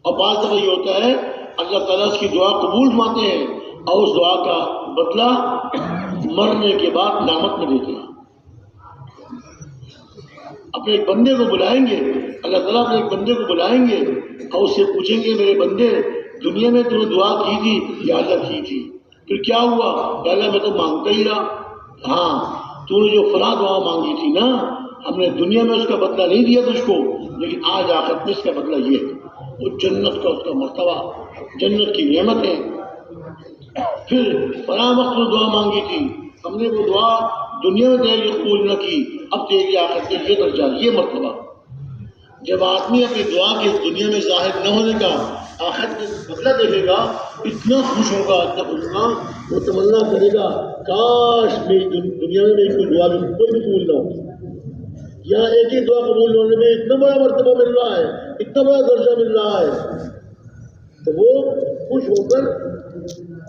اور بعض دفعہ یہ ہوتا ہے اللہ تعالیٰ اس کی دعا قبول فرماتے ہیں اور اس دعا کا بدلہ مرنے کے بعد قیامت میں دیتے ہیں۔ اپنے ایک بندے کو بلائیں گے، اللہ تعالیٰ اپنے ایک بندے کو بلائیں گے اور اس سے پوچھیں گے میرے بندے دنیا میں تم نے دعا کی تھی یا اللہ کی تھی؟ پھر کیا ہوا؟ کہ اللہ میں تو مانگتا ہی رہا۔ ہاں تو نے جو فلاں دعا مانگی تھی نا، ہم نے دنیا میں اس کا بدلہ نہیں دیا تجھ کو، لیکن آج آخرت میں اس کا بدلہ یہ ہے، وہ جنت کا اس کا مرتبہ، جنت کی نعمت ہے۔ پھر فلاں وقت میں دعا مانگی تھی، ہم نے وہ دعا دنیا میں تیرے لیے قبول نہ کی، اب تیری آخرت میں یہ درجہ، یہ مرتبہ۔ جب آدمی اپنی دعا کے دنیا میں ظاہر نہ ہونے کا آخرت میں بدلہ دیکھے گا، اتنا خوش ہوگا، اتنا خوش ہوگا، وہ تمنا کرے گا کاش میری دنیا میں میری کوئی دعا بھی کوئی بھی قبول نہ ہو۔ یہاں ایک ہی دعا قبول ہونے میں اتنا بڑا مرتبہ مل رہا ہے، اتنا بڑا درجہ مل رہا ہے، تو وہ خوش ہو کر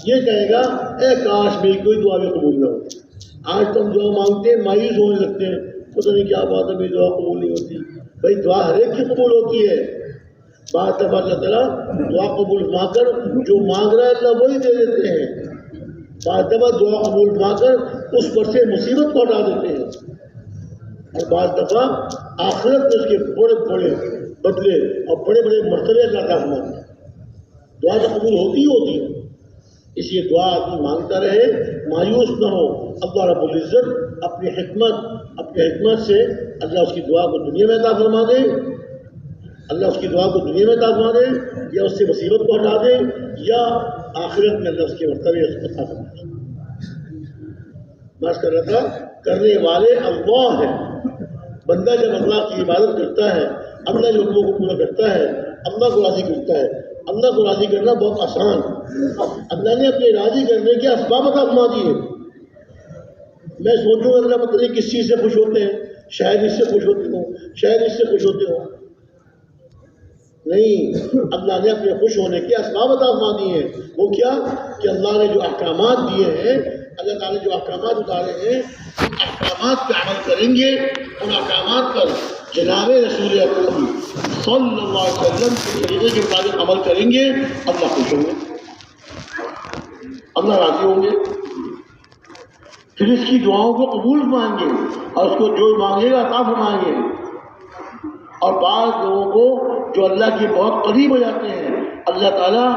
یہ کہے گا اے کاش میری کوئی دعا بھی قبول نہ ہو۔ آج تو ہم دعا مانگتے ہیں مایوس ہونے لگتے ہیں، پتہ نہیں کیا بات ہے میری دعا قبول نہیں ہوتی۔ بھائی دعا ہر ایک کی قبول ہوتی ہے، بعض دفعہ اللہ تعالیٰ دعا قبول فرما کر جو مانگ رہا ہے اللہ وہی دے دیتے ہیں، بعض دفعہ دعا قبول فرما کر اس پر سے مصیبت کو ہٹا دیتے ہیں، اور بعض دفعہ آخرت میں اس کے بڑے بڑے بدلے اور بڑے بڑے مرتبے اللہ تعالیٰ فرماتے ہیں۔ دعا تو قبول ہوتی ہی ہوتی ہے، اس لیے دعا آدمی مانگتا رہے، مایوس نہ ہو۔ اللہ رب العزت اپنی حکمت سے اللہ اس کی دعا کو دنیا میں عطا فرما دے، اللہ اس کی دعا کو دنیا میں عطا فرما دے، یا اس سے مصیبت کو ہٹا دے، یا آخرت میں اللہ اس کے مرتبے عطا فرما دے۔ بات کر رہا تھا کرنے والے اللہ ہیں۔ بندہ جب اللہ کی عبادت کرتا ہے، اللہ جو حکموں کو پورا کرتا ہے، اللہ کو راضی کرتا ہے۔ اللہ کو راضی کرنا بہت آسان، اللہ نے اپنے راضی کرنے کے اسباب عطا فرما دیے۔ میں سوچوں اللہ پتہ نہیں کس چیز سے خوش ہوتے ہیں، شاید اس سے خوش ہوتے ہوں، شاید اس سے خوش ہوتے ہوں، نہیں، اللہ نے اپنے خوش ہونے کے اسباب عطا فرما دیے ہیں۔ وہ کیا کہ اللہ نے جو احکامات دیے ہیں، اللہ تعالیٰ نے جو احکامات اتارے ہیں، ان احکامات پہ عمل کریں گے، ان احکامات پر جناب رسول اکرم صلی اللہ علیہ وسلم کے طریقے کے مطابق عمل کریں گے، اللہ خوش ہوں گے، اللہ راضی ہوں گے، پھر اس کی دعاؤں کو قبول فرمائیں گے اور اس کو جو مانگے گا عطا فرمائیں گے۔ اور بعض لوگوں کو جو اللہ کے بہت قریب ہو جاتے ہیں، اللہ تعالیٰ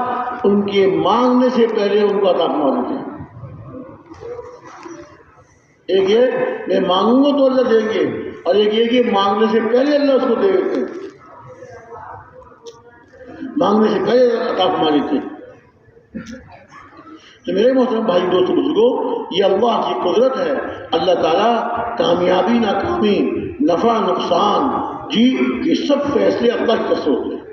ان کے مانگنے سے پہلے ان کو عطا فرما دیتے ہیں۔ ایک یہ میں مانگوں گا تو اللہ دیں گے، اور ایک یہ کہ مانگنے سے پہلے اللہ اس کو دے دیتے ہیں، مانگنے سے پہلے عطا فرما دیتے ہیں۔ تو میرے محترم بھائی دوستو بزرگوں، یہ اللہ کی قدرت ہے۔ اللہ تعالیٰ کامیابی ناکامی، نفع نقصان، جی یہ سب فیصلے اللہ کی طرف سے ہوتے ہیں،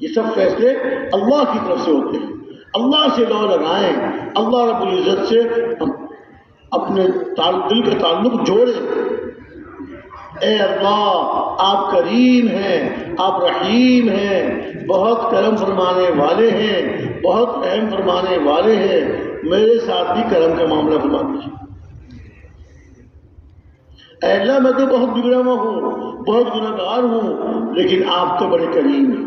یہ سب فیصلے اللہ کی طرف سے ہوتے ہیں۔ اللہ سے لو لگائیں، اللہ رب العزت سے ہم اپنے دل کا تعلق جوڑیں۔ اے اللہ آپ کریم ہیں، آپ رحیم ہیں، بہت کرم فرمانے والے ہیں، بہت رحم فرمانے والے ہیں، میرے ساتھ بھی کرم کا معاملہ فرما دیجیے۔ اے اللہ میں تو بہت بگڑا ہوا ہوں، بہت گناہ گار ہوں، لیکن آپ تو بڑے کریم ہیں۔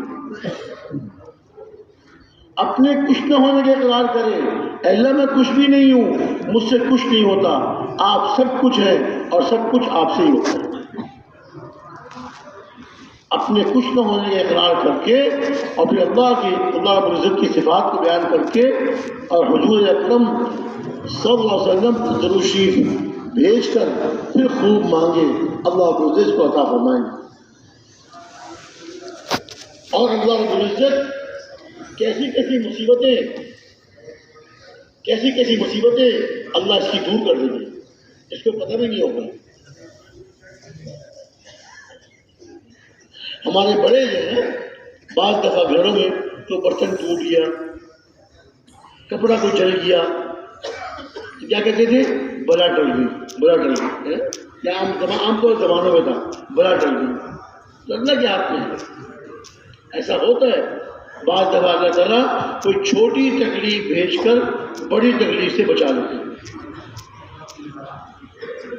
اپنے کچھ نہ ہونے کے اقرار کرے، اے اللہ میں کچھ بھی نہیں ہوں، مجھ سے کچھ نہیں ہوتا، آپ سب کچھ ہیں اور سب کچھ آپ سے ہی ہوتا ہے۔ اپنے کچھ نہ ہونے کا اقرار کر کے اور پھر اللہ رب العزت کی صفات کو بیان کر کے اور حضور اکرم صلی اللہ علیہ وسلم ضرور شریف بھیج کر پھر خوب مانگے، اللہ رب العزت کو عطا فرمائیں۔ اور اللہ رب العزت کیسی کیسی مصیبتیں اللہ اس کی دور کر دیں گے، اس کو پتہ بھی نہیں ہوگا۔ ہمارے بڑے جو ہیں بعض دفعہ گھروں میں تو برتن ٹوٹ گیا، کپڑا کوئی جل گیا، تو کیا کہتے تھے؟ بلا ٹل گئی، یا عام طور زمانوں میں تھا بلا ٹل گئی، تو اللہ کے ہاتھ میں ہے، ایسا ہوتا ہے۔ بعض دفعہ اللہ تعالیٰ کوئی چھوٹی تکلیف بھیج کر بڑی تکلیف سے بچا لیتے ہیں۔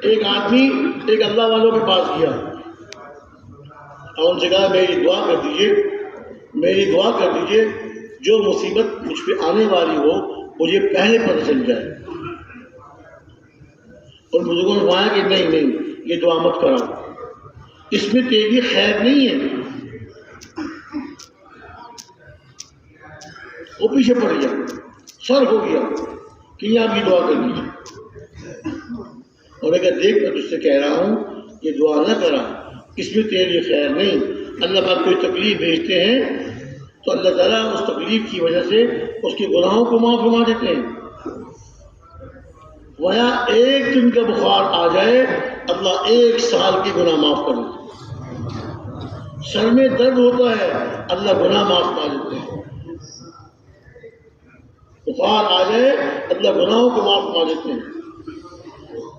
ایک آدمی ایک اللہ والوں کے پاس گیا اور ان سے کہا میری دعا کر دیجیے، جو مصیبت مجھ پہ آنے والی ہو مجھے پہلے پتہ چل جائے۔ اور بزرگوں نے فرمایا کہ نہیں یہ دعا مت کراؤ، اس میں تیری خیر نہیں ہے۔ وہ پیچھے پڑ گیا، سر ہو گیا کہ آپ کی دعا کر دیجیے، اور اگر دیکھ میں تجھ سے کہہ رہا ہوں یہ دعا نہ کرا، اس میں تیرے لیے خیر نہیں۔ اللہ پاک کوئی تکلیف بھیجتے ہیں تو اللہ تعالیٰ اس تکلیف کی وجہ سے اس کے گناہوں کو معاف فرما دیتے ہیں. وہاں ایک دن کا بخار آ جائے اللہ 1 سال کے گناہ معاف کر دیتے ہیں. سر میں درد ہوتا ہے اللہ گناہ معاف کر دیتے ہیں. بخار آ جائے اللہ گناہوں کو معاف فرما دیتے ہیں.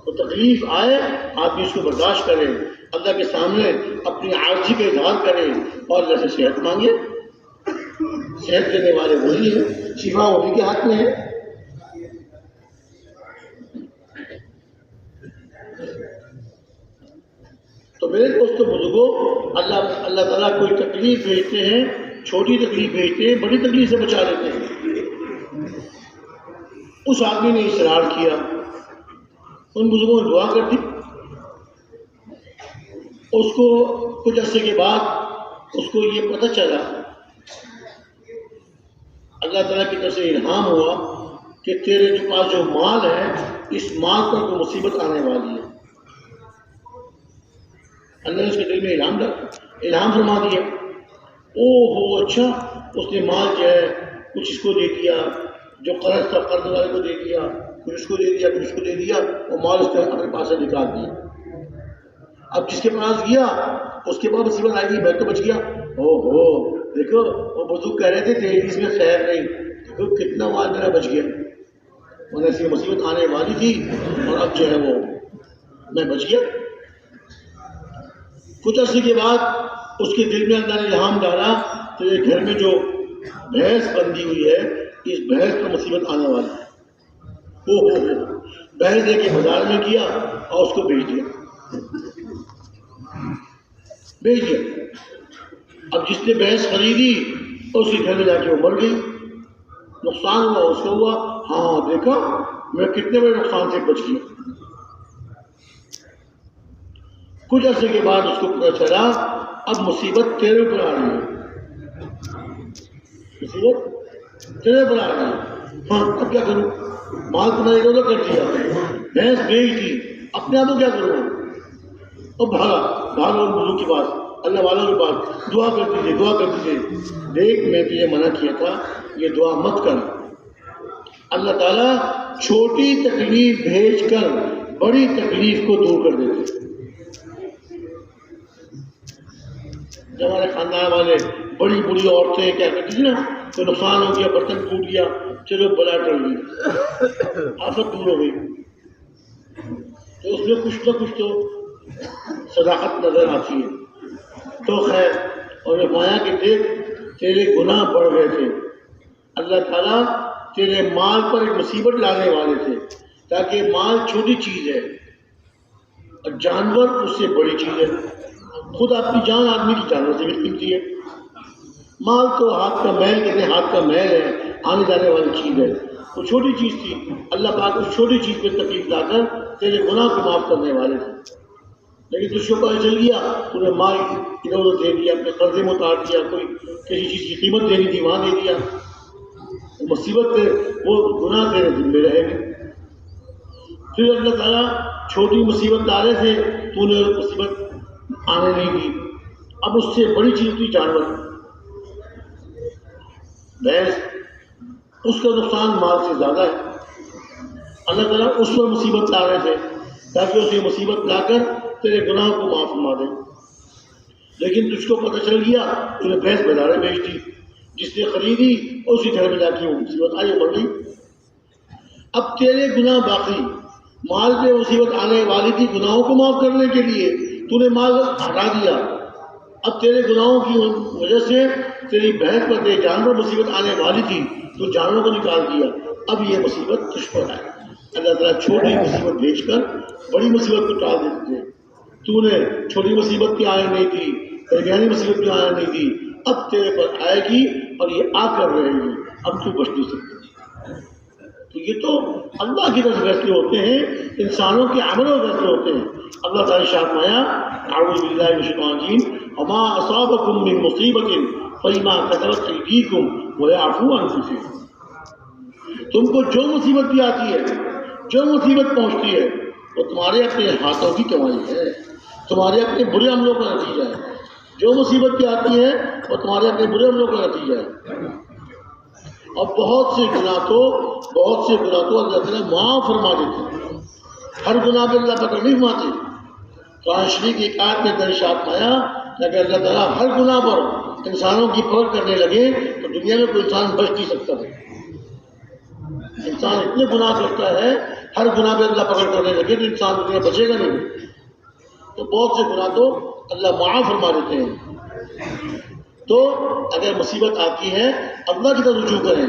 تو تکلیف آئے آدمی اس کو برداشت کرے, اللہ کے سامنے اپنی عاجزی کا اظہار کرے اور اللہ سے صحت مانگے. صحت دینے والے وہی ہیں, شفا وہی کے ہاتھ میں ہے. تو میرے دوستوں بزرگوں, اللہ تعالیٰ کوئی تکلیف بھیجتے ہیں, چھوٹی تکلیف بھیجتے ہیں, بڑی تکلیف سے بچا لیتے ہیں. اس آدمی نے اصرار کیا, ان بزرگوں نے دعا کر دی. اس کو کچھ عرصے کے بعد اس کو یہ پتہ چلا, اللہ تعالیٰ کی طرف سے الہام ہوا کہ تیرے جو پاس جو مال ہے اس مال پر کوئی مصیبت آنے والی ہے. اللہ نے اس کے دل میں الہام فرما دیا. او ہو اچھا, اس نے مال جو ہے کچھ اس کو دے دیا, جو قرض تھا قرض والے کو دے دیا, کچھ اس کو دے دیا, کچھ اس کو دے دیا, اور مال اس نے اپنے پاس سے نکال دیا. اب جس کے پاس گیا اس کے بعد مصیبت آئے گی, میں تو بچ گیا. او ہو دیکھو, وہ بزرگ کہہ رہے تھے اس میں خیر نہیں, دیکھو کتنا مال میرا بچ گیا. انہیں ایسی مصیبت آنے والی تھی اور اب جو ہے وہ میں بچ گیا. کچھ عرصے کے بعد اس کے دل میں اللہ نے الہام ڈالا تو یہ گھر میں جو بھینس بندھی ہوئی ہے اس بھینس پر مصیبت آنے والی ہے. ہو بھینس لے کے بازار میں کیا اور اس کو بیچ دیا. اب جس نے بھینس خریدی اس کے گھر میں جا کے وہ مر گئی. نقصان ہوا, اس کو ہوا, ہاں دیکھا میں کتنے بڑے نقصان سے بچ گیا. کچھ عرصے کے بعد اس کو پتہ چلا اب مصیبت تیرے اوپر آ رہی ہے, مصیبت تیرے اوپر آ رہی ہے. ہاں اب کیا کروں, مال تو میں ادھر کر دیا, بھینس بیچ دی, اپنے آپ کو کیا کروں. اب بھاگا ان بزرگ کے پاس, اللہ والوں کے پاس, دعا کر دیجیے. دیکھ میں تجھے منع کیا تھا یہ دعا مت کر. اللہ تعالیٰ چھوٹی تکلیف بھیج کر بڑی تکلیف کو دور کر دیتے. جب ہمارے خاندان والے بڑی بڑی عورتیں کیا کرتی تھی نا, کوئی نقصان ہو گیا, برتن ٹوٹ گیا, چلو بلا ٹل گئی, آفت دور ہو گئی, تو اس میں کچھ نہ کچھ تو صداقت نظر آتی ہے. تو خیر, اور میں مایا کہ دیکھ تیرے گناہ بڑھ گئے تھے, اللہ تعالیٰ تیرے مال پر ایک مصیبت لانے والے تھے, تاکہ مال چھوٹی چیز ہے اور جانور اس سے بڑی چیز ہے. خود اپنی جان آدمی کی جانور سے بھی قیمتی ہے. مال تو ہاتھ کا میل, کتنے ہاتھ کا میل ہے, آنے جانے والی چیز ہے. وہ چھوٹی چیز تھی, اللہ پاک اس چھوٹی چیز پہ تکلیف لا کر تیرے گناہ کو معاف کرنے والے تھے. لیکن تجھ کو پتہ چل گیا, تم نے مال ادھر ادھر دے دیا, اپنے قرضے میں اتار دیا, کوئی کسی چیز کی قیمت دینی تھی وہاں دے دیا. مصیبت وہ گناہ تیرے دل میں رہے گی. پھر اللہ تعالیٰ چھوٹی مصیبت ڈالے تھے, تو نے مصیبت آنے نہیں دی. اب اس سے بڑی چیز تھی جانور, بھینس, اس کا نقصان مال سے زیادہ ہے. اللہ تعالیٰ اس پر مصیبت لا رہے تھے تاکہ اسے مصیبت لا کر تیرے گناہوں کو معاف فرما دے. لیکن تجھ کو پتہ چل گیا, تو نے بھینس بازارے بیچ دی, جس نے خریدی اسی گھر میں جا کے وہ مصیبت آئی, مر گئی. اب تیرے گناہ باقی, مال پہ مصیبت آنے والی تھی, گناہوں کو معاف کرنے کے لیے تو نے مال ہٹا دیا. اب تیرے گناہوں کی وجہ سے تیری بھینس پر تیرے جانور مصیبت آنے والی تھی, تو جانوروں کو نکال دیا. اب یہ مصیبت تجھ پر آئی. اللہ تعالیٰ چھوٹی مصیبت بھیج کر بڑی مصیبت کو ٹال دیتے تھے. تو نے چھوٹی مصیبت کی آنے نہیں دی, درمیانی مصیبت کی آنے نہیں دی, اب تیرے پر آئے گی اور یہ آ کر رہے گی, اب تو بچ نہیں سکتے. تو یہ تو اللہ کی طرف فیصلے ہوتے ہیں, انسانوں کے عملوں کے فیصلے ہوتے ہیں. اللہ تعالیٰ نے فرمایا اعوذ باللہ من الشیطان الرجیم وما اصابکم من مصیبت فبما کسبت ایدیکم ویعفو عن کثیر. تم کو جو مصیبت بھی آتی ہے, جو مصیبت پہنچتی ہے وہ تمہارے اپنے ہاتھوں کی کمائی ہے, تمہارے اپنے برے عملوں کا نتیجہ ہے. جو مصیبت آتی ہے وہ تمہارے اپنے برے عملوں کا نتیجہ ہے. اور بہت سے گناہ تو اللہ تعالیٰ معاف فرما دیتے ہیں. ہر گناہ پہ اللہ پکڑ نہیں فرماتے. قرآن شریف کی ایک آیت میں ارشاد آیا کہ اگر اللہ تعالیٰ ہر گناہ پر انسانوں کی پکڑ کرنے لگے تو دنیا میں کوئی انسان بچ نہیں سکتا تھا. انسان اتنے گناہ کرتا ہے، ہر گناہ پہ اللہ پکڑ کرنے لگے تو انسان دنیا بچے گا نہیں. تو بہت سے گناہ تو اللہ معاف فرما دیتے ہیں. تو اگر مصیبت آتی ہے اللہ کی طرف رجوع کریں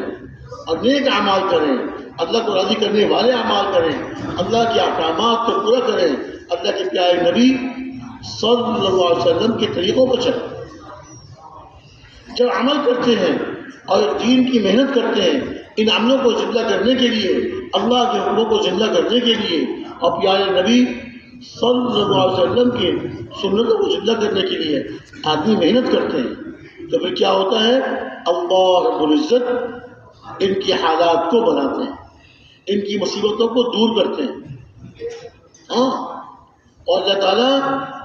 اور نیک اعمال کریں، اللہ کو راضی کرنے والے اعمال کریں، اللہ کے احکامات کو پورا کریں، اللہ کے پیارے نبی صلی اللہ علیہ وسلم کے طریقوں پر چلیں. جب عمل کرتے ہیں اور دین کی محنت کرتے ہیں ان عملوں کو زندہ کرنے کے لیے، اللہ کے حکموں کو زندہ کرنے کے لیے اور پیارے نبی صلی اللہ علیہ وسلم کے سنتوں کو زندہ کرنے کے لیے آدمی محنت کرتے ہیں، تو پھر کیا ہوتا ہے؟ اللہ رب العزت ان کی حالات کو بناتے ہیں، ان کی مصیبتوں کو دور کرتے ہیں. اور اللہ تعالیٰ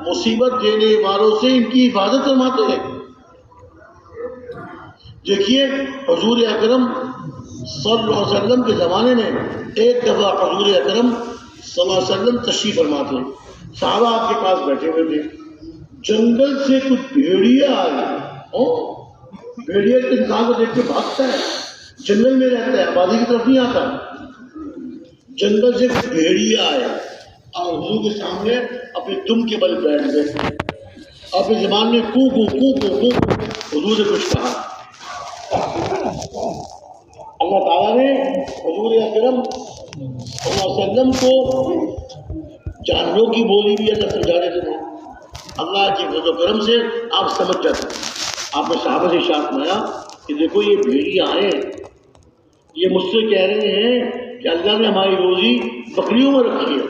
مصیبت دینے والوں سے ان کی حفاظت فرماتے ہیں. دیکھیے حضور اکرم صلی اللہ علیہ وسلم کے زمانے میں ایک دفعہ حضور اکرم صلی اللہ علیہ وسلم تشریف فرما تھے. صحابہ آپ کے پاس بیٹھے ہوئے تھے. جنگل سے کچھ بھیڑیا آئے. بھیڑیا کے انسان کو دیکھ کے بھاگتا ہے، جنگل میں رہتا ہے، آبادی کی طرف نہیں آتا. جنگل سے کچھ بھیڑیا آئے اور حضور کے سامنے اپنے دم کے بل بیٹھ گئے. اپنی زبان میں کو حضور نے کچھ کہا. اللہ تعالیٰ نے حضور اکرم صلی اللہ علیہ وسلم کو جانوروں کی بولی بھی اللہ سمجھا دیتے تھے. اللہ کے فضل و کرم سے آپ سمجھ جاتے ہیں. آپ نے صحابہ سے ارشاد فرمایا کہ دیکھو یہ بھیڑیا آئے، یہ مجھ سے کہہ رہے ہیں کہ اللہ نے ہماری روزی بکریوں میں رکھی ہے،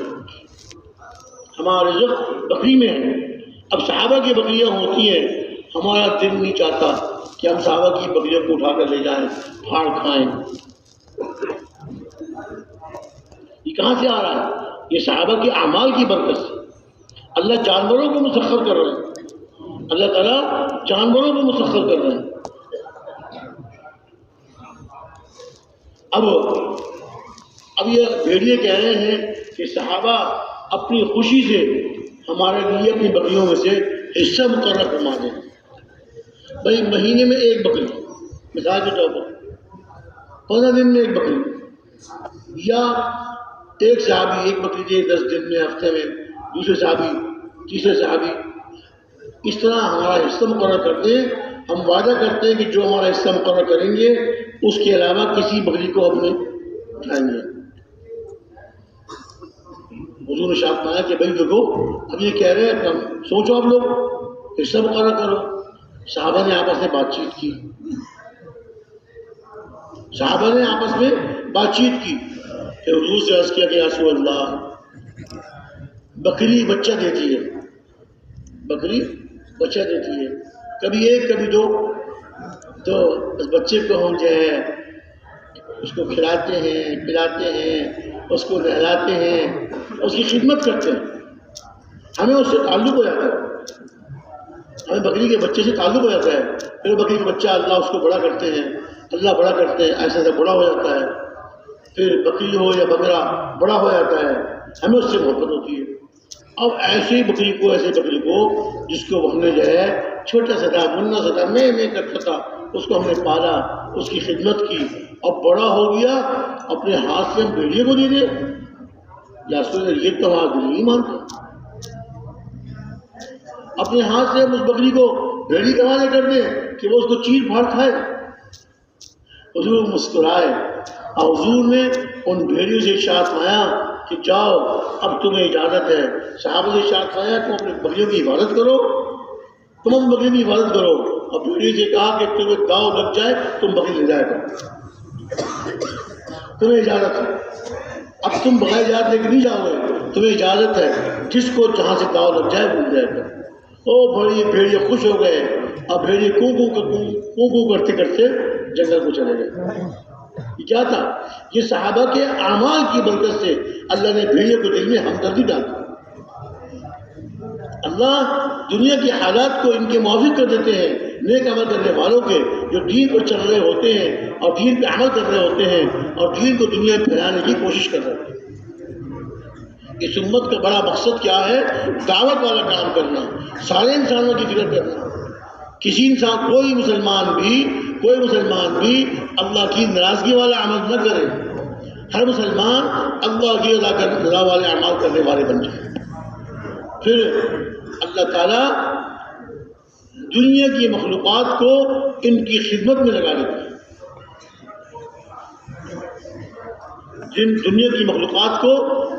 ہمارا رزق بکری میں ہے. اب صحابہ کی بکریاں ہوتی ہیں، ہمارا دل نہیں چاہتا کہ ہم صحابہ کی بکریوں کو اٹھا کر لے جائیں، پھاڑ کھائیں. یہ کہاں سے آ رہا ہے؟ یہ صحابہ کے اعمال کی برکت سے. اللہ جانوروں کو مسخر کر رہے ہیں، اللہ تعالیٰ جانوروں کو مسخر کر رہے ہیں. اب یہ بھیڑیے کہہ رہے ہیں کہ صحابہ اپنی خوشی سے ہمارے لیے اپنی بکریوں میں سے حصہ مقرر فرما دیں. بھائی مہینے میں ایک بکری، مثال کے طور پر 15 دن میں ایک بکری، یا ایک صحابی ایک بکری دے 10 دن میں، ہفتے میں، دوسرے صحابی، تیسرے صحابی. اس طرح ہمارا حصہ مقرر کرتے ہیں. ہم وعدہ کرتے ہیں کہ جو ہمارا حصہ مقرر کریں گے اس کے علاوہ کسی بکری کو ہم نے اٹھائیں گے. حضور نے ارشاد فرمایا کہ بھائی دیکھو اب یہ کہہ رہے ہیں، سوچو آپ لوگ حصہ مقرر کرو. صحابہ نے آپس میں بات چیت کی، کہ حضور سے عرض کیا کہ یا رسول اللہ بکری بچہ دیتی ہے، کبھی ایک کبھی دو، تو اس بچے کو ہم جو ہے اس کو کھلاتے ہیں، پلاتے ہیں، اس کو نہلاتے ہیں، اس کی خدمت کرتے ہیں. ہمیں اس سے تعلق ہو جاتا ہے، ہمیں بکری کے بچے سے تعلق ہو جاتا ہے. پھر بکری کا بچہ اللہ اس کو بڑا کرتے ہیں، ایسا ایسا بڑا ہو جاتا ہے. پھر بکری ہو یا بکرا بڑا ہو جاتا ہے، ہمیں اس سے محبت ہوتی ہے. اب ایسی بکری کو جس کو ہم نے جو ہے چھوٹا سا تھا، منا سا تھا، میں کرتا تھا، اس کو ہم نے پالا، اس کی خدمت کی، اب بڑا ہو گیا، اپنے ہاتھ سے ہم بھیڑیے کو دے دیں؟ یا یہ تو ہمارا دل نہیں مانتا. اپنے ہاتھ سے ہم اس بکری کو بھیڑی کمانے کر دیں کہ وہ اس کو چیر پھاڑ کھائے. حضور مسکرائے اور حضور نے ان بھیڑیوں سے ارشاد فرمایا کہ جاؤ اب تمہیں اجازت ہے. صحابہ سے ارشاد فرمایا تم اپنے بکریوں کی حفاظت کرو، اور بھیڑیوں سے کہا کہ تمہیں داؤ لگ جائے تم بکری لے جائے گا، تمہیں اجازت ہے. اب تم بغیر اجازت لے کے نہیں جاؤ گے، تمہیں اجازت ہے، جس کو جہاں سے داؤ لگ جائے وہ لے جائے گا. بھیڑیے خوش ہو گئے، اب بھیڑیے کو کرتے کرتے جنگل کو چلے گئے. یہ کیا تھا؟ یہ صحابہ کے اعمال کی برکت سے اللہ نے بھیڑیے کو دل میں ہمدردی ڈالی. اللہ دنیا کے حالات کو ان کے موافق کر دیتے ہیں نیک عمل کرنے والوں کے، جو دین پر چل رہے ہوتے ہیں اور دین پہ عمل کر رہے ہوتے ہیں اور دین کو دنیا میں پھیلانے کی کوشش کر رہے ہوتے ہیں۔ اس امت کا بڑا مقصد کیا ہے؟ دعوت والا کام کرنا، سارے انسانوں کی فکر کرنا۔ کسی انسان کوئی مسلمان بھی اللہ کی ناراضگی والا عمل نہ کرے، ہر مسلمان اللہ کی رضا والے اعمال کرنے والے بن جائے۔ پھر اللہ تعالیٰ دنیا کی مخلوقات کو ان کی خدمت میں لگا دیتا ہے۔ جن دنیا کی مخلوقات کو،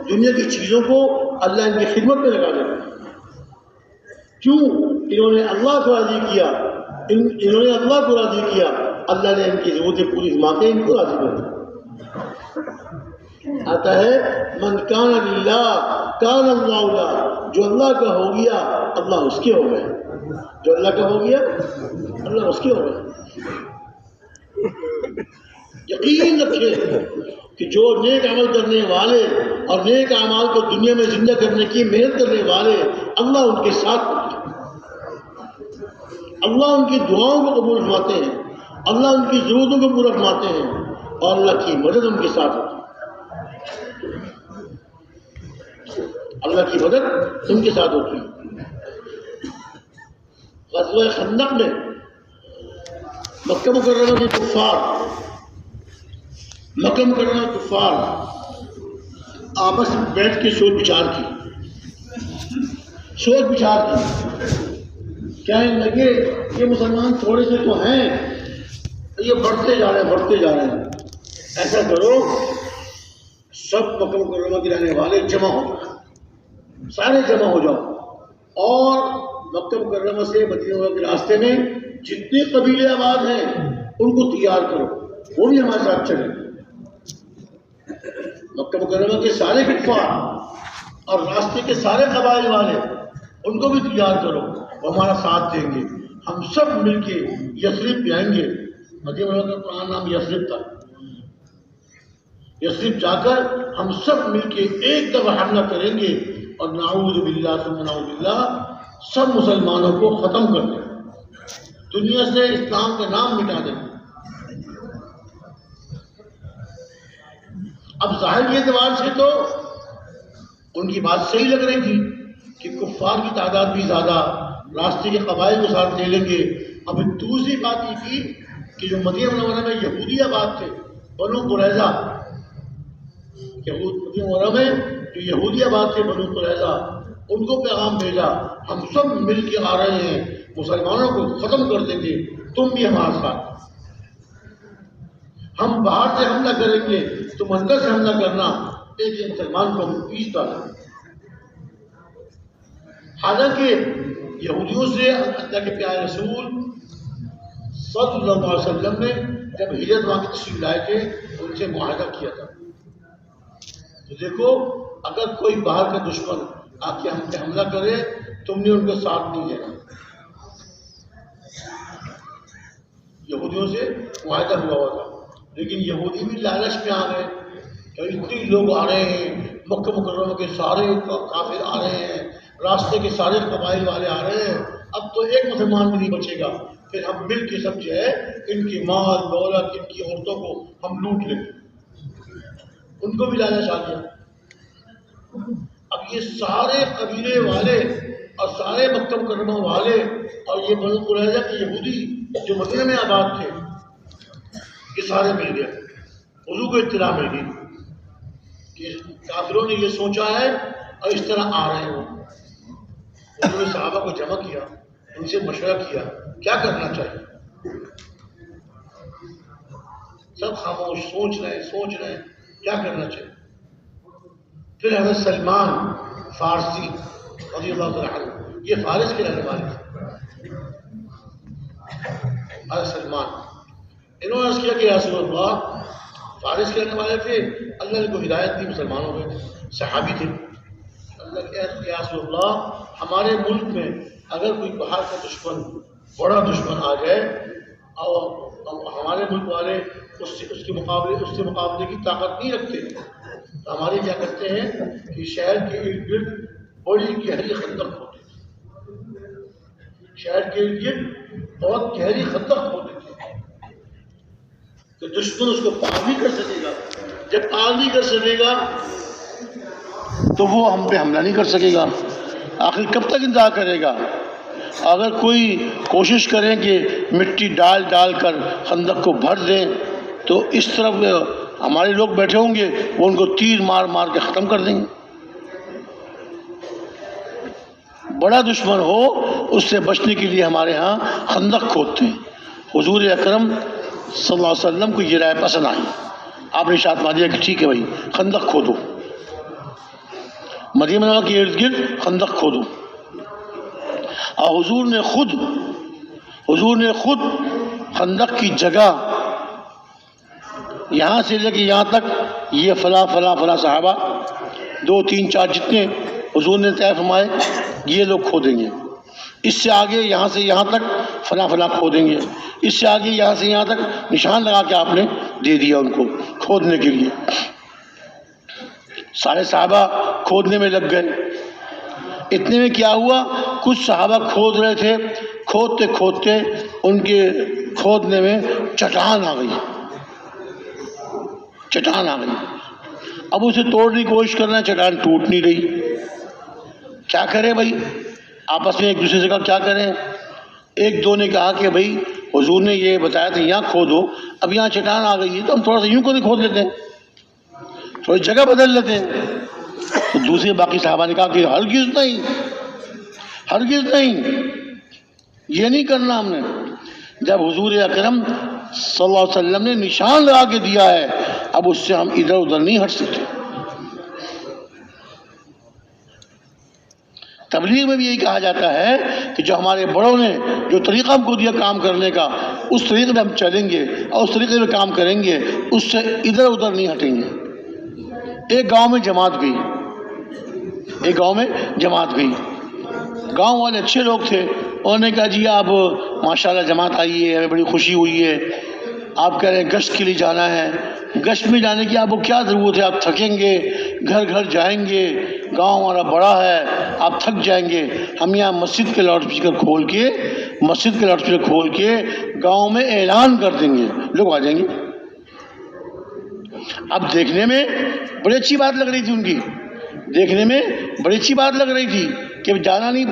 دنیا کی چیزوں کو اللہ ان کی خدمت میں لگا دیتا ہے۔ کیوں؟ انہوں نے اللہ کو راضی کیا، انہوں نے اللہ کو راضی کیا، اللہ نے ان کی ضرورتیں پوری فرما کے ان کو راضی کر دیا۔ آتا ہے من کان للہ کان اللہ لہ، جو اللہ کا ہو گیا اللہ اس کے ہو گئے، جو اللہ کا ہو گیا اللہ اس کے ہو گئے۔ یقین رکھے کہ جو نیک عمل کرنے والے اور نیک اعمال کو دنیا میں زندہ کرنے کی محنت کرنے والے، اللہ ان کے ساتھ ہوتے ہیں، اللہ ان کی دعاؤں کو قبول فرماتے ہیں، اللہ ان کی ضرورتوں کو پورا فرماتے ہیں اور اللہ کی مدد ان کے ساتھ ہوتی ہے۔ اللہ کی مدد ان کے ساتھ ہوتی ہے۔ غزوہ خندق میں مکہ مکرمہ کے کفار آپس میں بیٹھ کے سوچ بچار کی، کہنے لگے یہ مسلمان تھوڑے سے تو ہیں، یہ بڑھتے جا رہے ہیں، ایسا کرو سب مکہ مکرمہ کے رہنے والے جمع ہو جاؤ، سارے جمع ہو جاؤ، اور مکہ مکرمہ سے مدینہ کے راستے میں جتنے قبیلے آباد ہیں ان کو تیار کرو، وہ بھی ہمارے ساتھ چلیں۔ مکہ مکرمہ کے سارے کفار اور راستے کے سارے قبائل والے ان کو بھی تیار کرو، وہ ہمارا ساتھ دیں گے، ہم سب مل کے یثرب پہ آئیں گے۔ مدینہ کا پرانا نام یثرب تھا۔ یثرب جا کر ہم سب مل کے ایک دفعہ حملہ کریں گے اور نعوذ باللہ ثم نعوذ باللہ سب مسلمانوں کو ختم کر دیں، دنیا سے اسلام کا نام مٹا دیں۔ اب ظاہر کے اعتبار سے تو ان کی بات صحیح لگ رہی تھی کہ کفار کی تعداد بھی زیادہ، راستے کے قبائل کو ساتھ لے لیں گے۔ اب دوسری بات یہ تھی کہ جو مدینہ منورہ میں یہودی آباد تھے، بنو قریظہ، مدینہ منورہ میں جو یہودی آباد تھے بنو قریظہ، ان کو پیغام بھیجا ہم سب مل کے آ رہے ہیں، مسلمانوں کو ختم کر دیں گے، تم بھی ہمارے ساتھ، ہم باہر سے حملہ کریں گے، تم اندر سے حملہ کرنا، ایک مسلمان کو ہم پیس ڈالیں۔ حالانکہ یہودیوں سے اللہ کے پیارے رسول صلی اللہ علیہ وسلم نے جب ہجرت وہاں کی تشریف لائے تھے ان سے معاہدہ کیا تھا، تو دیکھو اگر کوئی باہر کا دشمن آ کے ہم پہ حملہ کرے تم نے ان کو ساتھ نہیں دینا۔ یہودیوں سے معاہدہ ہوا ہوا تھا، لیکن یہودی بھی لالچ میں آ گئے کہ اتنے لوگ آ رہے ہیں، مکہ مکرمہ کے سارے کافر آ رہے ہیں، راستے کے سارے قبائل والے آ رہے ہیں، اب تو ایک مسلمان بھی نہیں بچے گا، پھر ہم مل کے سب جو ہے ان کی مال دولت ان کی عورتوں کو ہم لوٹ لیں گے۔ ان کو بھی لالچ آ گیا۔ اب یہ سارے قبیلے والے اور سارے مکہ مکرمہ والے اور یہ بنو قریظہ کے یہودی جو مدینہ میں آباد تھے یہ سارے مل گئے، حضور کو اطلاع مل گئی کہ کافروں نے یہ سوچا ہے اور اس طرح آ رہے ہیں۔ انہوں نے صحابہ کو جمع کیا، ان سے مشورہ کیا کیا کرنا چاہیے، سب خاموش سوچ رہے ہیں کیا کرنا چاہیے۔ پھر حضرت سلمان فارسی رضی اللہ تعالیٰ عنہ، یہ فارس کے رہنے والے تھے، حضرت سلمان، انہوں نے عرض کیا کہ رسول اللہ، فارس کے رہنے والے تھے، اللہ نے کو ہدایت دی، مسلمانوں میں صحابی تھے، اللہ کے رسول اللہ ہمارے ملک میں اگر کوئی باہر کا دشمن بڑا دشمن آ جائے اور ہمارے ملک والے اس کے مقابلے کی طاقت نہیں رکھتے، تو ہمارے کیا کرتے ہیں کہ شہر کے ارد گرد بڑی گہری خندق ہوتی تھی، شہر کے لیے بہت گہری خندق ہوتی تھی کہ دشمن اس کو پار نہیں کر سکے گا. جب پار نہیں کر سکے گا تو وہ ہم پہ حملہ نہیں کر سکے گا. آخر کب تک انتظار کرے گا؟ اگر کوئی کوشش کریں کہ مٹی ڈال ڈال کر خندق کو بھر دیں تو اس طرف ہمارے لوگ بیٹھے ہوں گے، وہ ان کو تیر مار مار کے ختم کر دیں گے. بڑا دشمن ہو اس سے بچنے کے لیے ہمارے ہاں خندق کھودتے ہیں. حضور اکرم صلی اللہ علیہ وسلم کو یہ رائے پسند آئی. آپ نے ارشاد فرما دیا کہ ٹھیک ہے بھائی خندق کھودو، مدینہ منورہ کے ارد گرد خندق کھودو. اور حضور نے خود خندق کی جگہ یہاں سے لے کے یہاں تک یہ فلاں فلاں فلاں صحابہ 2 3 4 جتنے حضور نے طے فرمائے یہ لوگ کھودیں گے. اس سے آگے یہاں سے یہاں تک فلاں فلاں کھودیں گے. اس سے آگے یہاں سے یہاں تک نشان لگا کے آپ نے دے دیا ان کو کھودنے کے لیے. سارے صحابہ کھودنے میں لگ گئے. اتنے میں کیا ہوا، کچھ صحابہ کھود رہے تھے، کھودتے کھودتے ان کے کھودنے میں چٹان آ گئی. اب اسے توڑنے کی کوشش کرنا ہے، چٹان ٹوٹ نہیں رہی. کیا کرے بھائی؟ آپس میں ایک دوسرے سے کہا کیا کریں. ایک دو نے کہا کہ بھائی حضور نے یہ بتایا تھا یہاں کھودو، اب یہاں چٹان آ گئی ہے تو ہم تھوڑا سا یوں کو کھود لیتے ہیں، تھوڑی جگہ بدل لیتے ہیں. تو دوسرے باقی صحابہ نے کہا کہ ہرگز نہیں، یہ نہیں کرنا ہم نے. جب حضور اکرم صلی اللہ علیہ وسلم نے نشان لگا کے دیا ہے اب اس سے ہم ادھر ادھر نہیں ہٹ سکتے. تبلیغ میں بھی یہی کہا جاتا ہے کہ جو ہمارے بڑوں نے جو طریقہ ہم کو دیا کام کرنے کا اس طریقے میں ہم چلیں گے اور اس طریقے میں کام کریں گے، اس سے ادھر ادھر نہیں ہٹیں گے. ایک گاؤں میں جماعت گئی، گاؤں والے اچھے لوگ تھے. انہوں نے کہا جی آپ ماشاءاللہ جماعت آئی ہے، ہمیں بڑی خوشی ہوئی ہے. آپ کہہ رہے ہیں گشت کے لیے جانا ہے، گشت میں جانے کی آپ کو کیا ضرورت ہے؟ آپ تھکیں گے، گھر گھر جائیں گے، گاؤں ہمارا بڑا ہے، آپ تھک جائیں گے. ہم یہاں مسجد کے لاؤڈ اسپیکر کھول کے گاؤں میں اعلان کر دیں گے، لوگ آ جائیں گے. اب دیکھنے میں بڑی اچھی بات لگ رہی تھی کہ جانا نہیں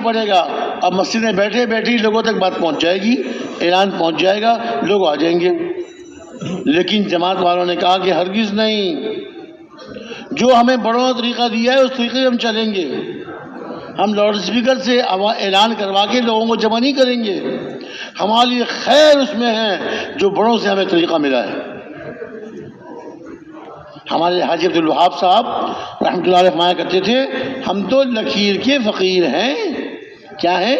پڑے گا. اب مسجد میں بیٹھے بیٹھے لوگوں تک بات پہنچ جائے گی، اعلان پہنچ جائے گا، لوگ آ جائیں گے. لیکن جماعت والوں نے کہا کہ ہرگز نہیں، جو ہمیں بڑوں نے طریقہ دیا ہے اس طریقے سے ہم چلیں گے. ہم لاؤڈ اسپیکر سے اعلان کروا کے لوگوں کو جمع نہیں کریں گے. ہمارے لیے خیر اس میں ہے جو بڑوں سے ہمیں طریقہ ملا ہے. ہمارے حاجی عبد الوہاب صاحب رحمۃ اللہ علیہ فرمایا کرتے تھے ہم تو لکیر کے فقیر ہیں. کیا ہے؟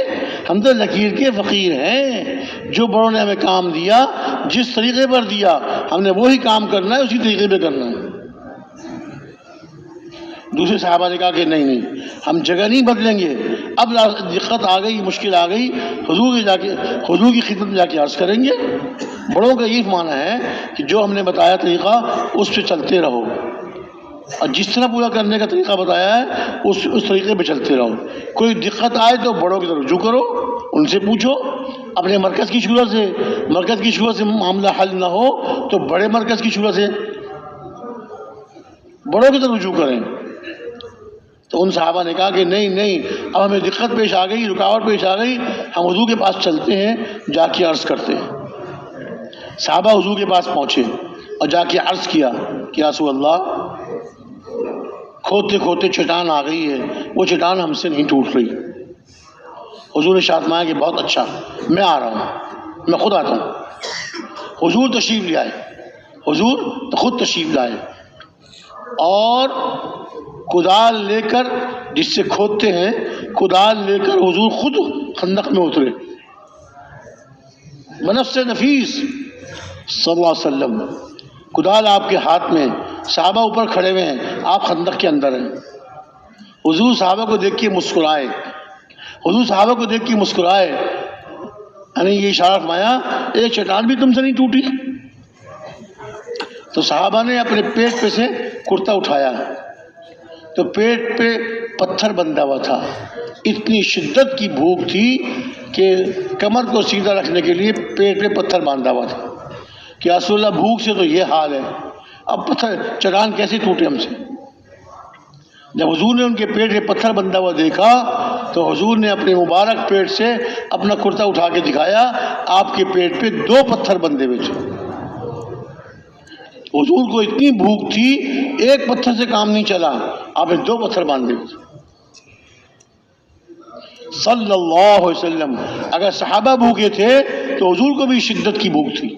ہم تو لکیر کے فقیر ہیں. جو بڑوں نے ہمیں کام دیا جس طریقے پر دیا ہم نے وہی کام کرنا ہے، اسی طریقے پہ کرنا ہے. دوسرے صحابہ نے کہا کہ نہیں ہم جگہ نہیں بدلیں گے. اب دقت آ گئی، مشکل آ گئی، حضور کی خدمت میں جا کے عرض کریں گے. بڑوں کا یہ معنی ہے کہ جو ہم نے بتایا طریقہ اس پہ چلتے رہو، اور جس طرح پورا کرنے کا طریقہ بتایا ہے اس طریقے پہ چلتے رہو. کوئی دقت آئے تو بڑوں کی طرف رجوع کرو، ان سے پوچھو. اپنے مرکز کی صورت سے معاملہ حل نہ ہو تو بڑے مرکز کی صورت سے بڑوں کی طرف رجوع کریں. تو ان صحابہ نے کہا کہ نہیں اب ہمیں دقت پیش آ گئی، رکاوٹ پیش آ گئی، ہم حضور کے پاس چلتے ہیں، جا کے عرض کرتے ہیں. صحابہ حضور کے پاس پہنچے اور جا کے عرض کیا کہ رسول اللہ کھودتے کھودتے چٹان آ گئی ہے، وہ چٹان ہم سے نہیں ٹوٹ رہی. حضور نے ارشاد فرمایا کہ بہت اچھا، میں آ رہا ہوں، میں خود آتا ہوں. حضور خود تشریف لائے اور کدال لے کر، جس سے کھودتے ہیں، کدال لے کر حضور خود خندق میں اترے بنفس نفیس صلی اللہ علیہ وسلم. کدال آپ کے ہاتھ میں، صحابہ اوپر کھڑے ہوئے ہیں، آپ خندق کے اندر ہیں. حضور صحابہ کو دیکھ کے مسکرائے، یعنی یہ اشارہ فرمایا ایک چٹان بھی تم سے نہیں ٹوٹی. تو صحابہ نے اپنے پیٹ پہ سے کرتا اٹھایا تو پیٹ پہ پتھر بندھا ہوا تھا. اتنی شدت کی بھوک تھی کہ کمر کو سیدھا رکھنے کے لیے پیٹ پہ پتھر باندھا ہوا تھا کہ رسول اللہ بھوک سے تو یہ حال ہے، اب پتھر چٹان کیسے ٹوٹے ہم سے. جب حضور نے ان کے پیٹ پہ پتھر بندھا ہوا دیکھا تو حضور نے اپنے مبارک پیٹ سے اپنا کرتا اٹھا کے دکھایا. آپ کے پیٹ پہ 2 پتھر بندھے ہوئے تھے. حضور کو اتنی بھوک تھی، ایک پتھر سے کام نہیں چلا، آپ نے 2 پتھر باندھے ہوئے تھے صلی اللہ علیہ وسلم. اگر صحابہ بھوکے تھے تو حضور کو بھی شدت کی بھوک تھی.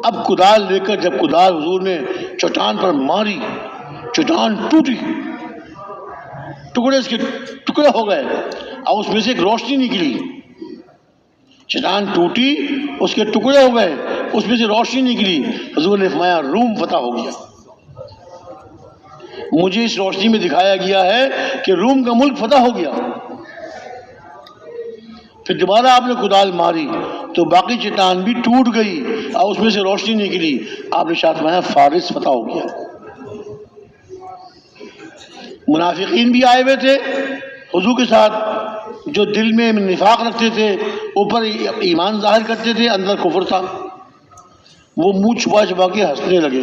اب کدال لے کر جب کدال حضور نے چٹان پر ماری، چٹان ٹوٹی، ٹکڑے اس کے ٹکڑے ہو گئے اور اس میں سے ایک روشنی نکلی. چٹان ٹوٹی، اس کے ٹکڑے ہو گئے، اس میں سے روشنی نکلی. حضور نے فرمایا روم فتح ہو گیا. مجھے اس روشنی میں دکھایا گیا ہے کہ روم کا ملک فتح ہو گیا. پھر دوبارہ آپ نے کدال ماری تو باقی چٹان بھی ٹوٹ گئی اور اس میں سے روشنی نکلی. آپ نے ارشاد فرمایا فارس فتح ہو گیا. منافقین بھی آئے ہوئے تھے حضور کے ساتھ، جو دل میں نفاق رکھتے تھے، اوپر ایمان ظاہر کرتے تھے، اندر کفر تھا. وہ منہ چھپا چھپا کے ہنسنے لگے،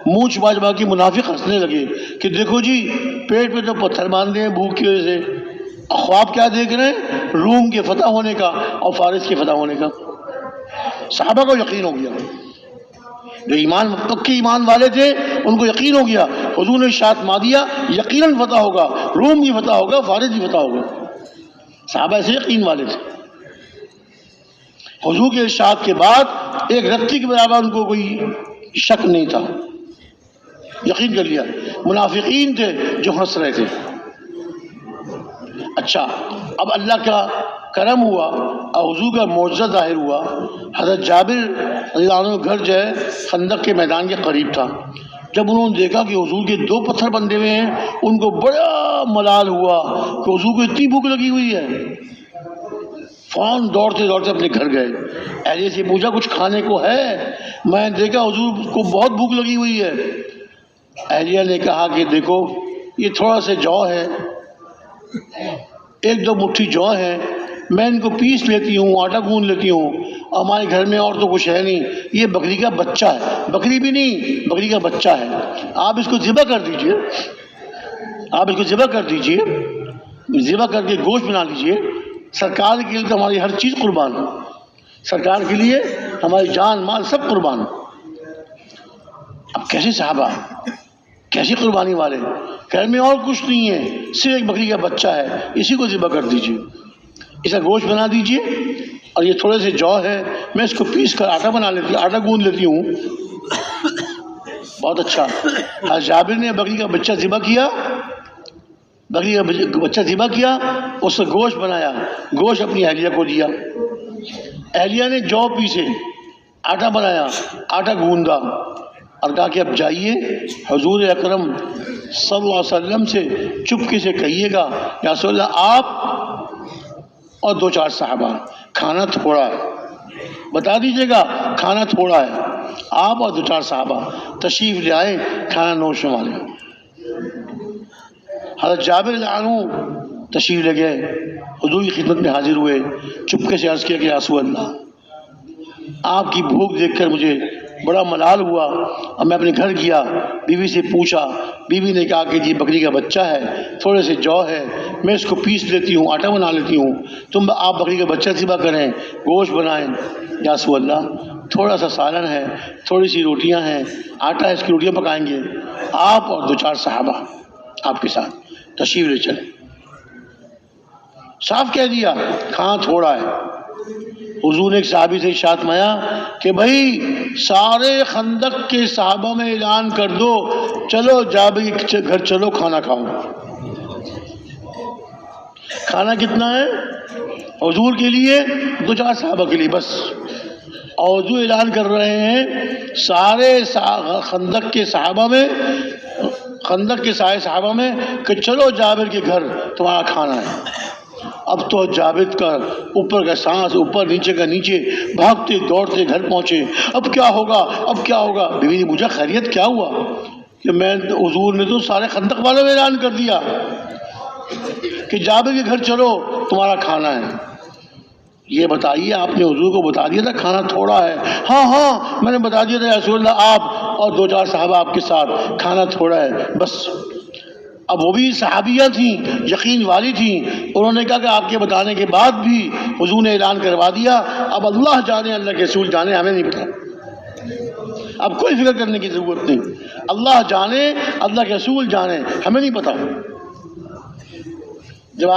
منہ چھپا چھپا کے منافق ہنسنے لگے کہ دیکھو جی پیٹ پہ تو پتھر باندھے ہیں بھوک کی وجہ سے، خواب کیا دیکھ رہے ہیں؟ روم کے فتح ہونے کا اور فارس کے فتح ہونے کا. صحابہ کو یقین ہو گیا، جو ایمان پکے ایمان والے تھے ان کو یقین ہو گیا. حضور نے ارشاد فرما دیا یقیناً فتح ہوگا، روم بھی فتح ہوگا، فارس بھی فتح ہوگا. صحابہ ایسے یقین والے تھے. حضور کے ارشاد کے بعد ایک رتی کے برابر ان کو کوئی شک نہیں تھا، یقین کر لیا. منافقین تھے جو ہنس رہے تھے. اچھا اب اللہ کا کرم ہوا اور حضور کا معجزہ ظاہر ہوا. حضرت جابر رضی اللہ عنہ گھر جو ہے خندق کے میدان کے قریب تھا. جب انہوں نے دیکھا کہ حضور کے 2 پتھر بندھے ہوئے ہیں ان کو بڑا ملال ہوا کہ حضور کو اتنی بھوک لگی ہوئی ہے. فوراً دوڑتے دوڑتے اپنے گھر گئے، اہلیہ سے پوچھا کچھ کھانے کو ہے؟ میں نے دیکھا حضور کو بہت بھوک لگی ہوئی ہے. اہلیہ نے کہا کہ دیکھو یہ تھوڑا سا جو ہے، 1-2 مٹھی جو ہے، میں ان کو پیس لیتی ہوں، آٹا گوندھ لیتی ہوں، اور ہمارے گھر میں اور تو کچھ ہے نہیں. یہ بکری کا بچہ ہے، بکری بھی نہیں، بکری کا بچہ ہے. آپ اس کو ذبح کر دیجئے، آپ اس کو ذبح کر دیجئے، ذبح کر کے گوشت بنا لیجئے. سرکار کے لیے تو ہماری ہر چیز قربان ہے، سرکار کے لیے ہماری جان مال سب قربان. اب کیسے صحابہ، کیسی قربانی والے، گھر میں اور کچھ نہیں ہے، صرف ایک بکری کا بچہ ہے، اسی کو ذبح کر دیجئے، اس کا گوشت بنا دیجئے، اور یہ تھوڑے سے جو ہے میں اس کو پیس کر آٹا بنا لیتی ہوں، آٹا گوندھ لیتی ہوں. بہت اچھا. حضرت جابر نے بکری کا بچہ ذبح کیا، بکری کا بچہ ذبح کیا، اس سے گوشت بنایا، گوشت اپنی اہلیہ کو دیا. اہلیہ نے جو پیسے، آٹا بنایا، آٹا گوندا اور کہا کہ اب جائیے حضور اکرم صلی اللہ علیہ وسلم سے چپکے سے کہیے گا یا رسول اللہ آپ اور 2-4 صحابہ، کھانا تھوڑا ہے، بتا دیجیے گا کھانا تھوڑا ہے، آپ اور 2-4 صحابہ تشریف لے آئے، کھانا نوش فرما لیں. حضرت جابر رضی اللہ عنہ تشریف لے گئے، حضور کی خدمت میں حاضر ہوئے، چپکے سے عرض کیا کہ یا رسول اللہ آپ کی بھوک دیکھ کر مجھے بڑا ملال ہوا. اب میں اپنے گھر گیا، بیوی سے پوچھا، بیوی نے کہا کہ جی بکری کا بچہ ہے، تھوڑے سے جو ہے، میں اس کو پیس لیتی ہوں، آٹا بنا لیتی ہوں، تم آپ بکری کا بچہ ذبح کریں، گوشت بنائیں. یا رسول اللہ تھوڑا سا سالن ہے، تھوڑی سی روٹیاں ہیں، آٹا ہے، اس کی روٹیاں پکائیں گے، آپ اور 2-4 صحابہ آپ کے ساتھ تشریف لے چلیں. صاف کہہ دیا کھانا تھوڑا ہے. حضور نے ایک صحابی سے ارشاد فرمایا کہ بھائی سارے خندق کے صحابہ میں اعلان کر دو، چلو جابر کے گھر چلو کھانا کھاؤ. کھانا کتنا ہے؟ حضور کے لیے 2-4 صحابہ کے لیے بس. اور حضور اعلان کر رہے ہیں سارے خندق کے صحابہ میں، خندق کے سارے صحابہ میں کہ چلو جابر کے گھر تمہارا کھانا ہے. اب تو جاوید کا اوپر کا سانس اوپر، نیچے کا نیچے، بھاگتے دوڑتے گھر پہنچے. اب کیا ہوگا، اب کیا ہوگا؟ بیوی نے پوچھا خیریت کیا ہوا؟ کہ میں حضور نے تو سارے خندق والوں میں اعلان کر دیا کہ جابر کے گھر چلو تمہارا کھانا ہے. یہ بتائیے آپ نے حضور کو بتا دیا تھا کھانا تھوڑا ہے؟ ہاں ہاں میں نے بتا دیا تھا رسول اللہ، آپ اور 2-4 صحابہ آپ کے ساتھ، کھانا تھوڑا ہے بس. اب وہ بھی صحابیہ تھیں، یقین والی تھیں. انہوں نے کہا کہ آپ کے بتانے کے بعد بھی حضور نے اعلان کروا دیا، اب اللہ جانے اللہ کے رسول جانے، ہمیں نہیں پتا. اب کوئی فکر کرنے کی ضرورت نہیں، اللہ جانے اللہ کے رسول جانے، ہمیں نہیں پتا. جب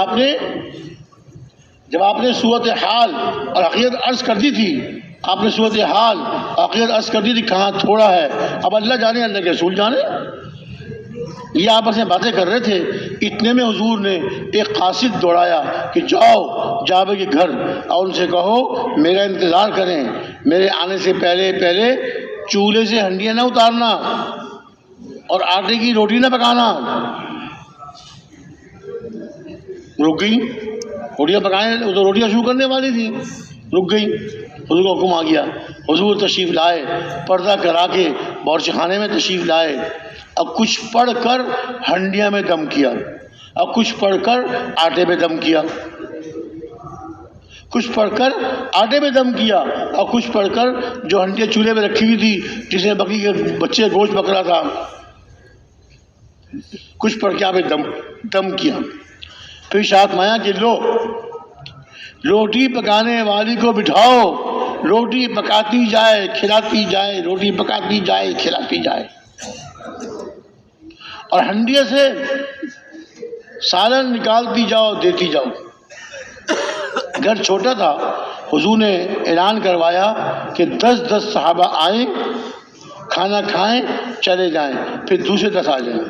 آپ نے صورت حال اور حقیقت عرض کر دی تھی، آپ نے صورت حال اور حقیقت عرض کر دی تھی کہاں تھوڑا ہے، اب اللہ جانے اللہ کے رسول جانے. یہ آپس میں باتیں کر رہے تھے، اتنے میں حضور نے ایک قاصد دوڑایا کہ جاؤ جابر کے گھر اور ان سے کہو میرا انتظار کریں، میرے آنے سے پہلے پہلے چولہے سے ہنڈیاں نہ اتارنا اور آٹے کی روٹی نہ پکانا. رک گئی روٹیاں پکائیں، تو روٹیاں شروع کرنے والی تھیں، رک گئی. حضور کا حکم آ گیا، حضور تشریف لائے، پردہ کرا کے باورچی خانے میں تشریف لائے. اب کچھ پڑھ کر ہنڈیاں میں دم کیا، اب کچھ پڑھ کر آٹے میں دم کیا، کچھ پڑھ کر آٹے میں دم کیا، اور کچھ پڑھ کر جو ہنڈیاں چولہے میں رکھی ہوئی تھی جس میں بکری کے بچے کا گوشت پک رہا تھا، کچھ پڑھ کے آپ نے دم کیا. پھر ارشاد مایا کہ لو روٹی پکانے والی کو بٹھاؤ، روٹی پکاتی جائے کھلاتی جائے، روٹی پکاتی جائے کھلاتی جائے. اور ہنڈیے سے سالن نکالتی جاؤ دیتی جاؤ. گھر چھوٹا تھا، حضور نے اعلان کروایا کہ 10 صحابہ آئیں، کھانا کھائیں چلے جائیں، پھر دوسرے 10 آ جائیں.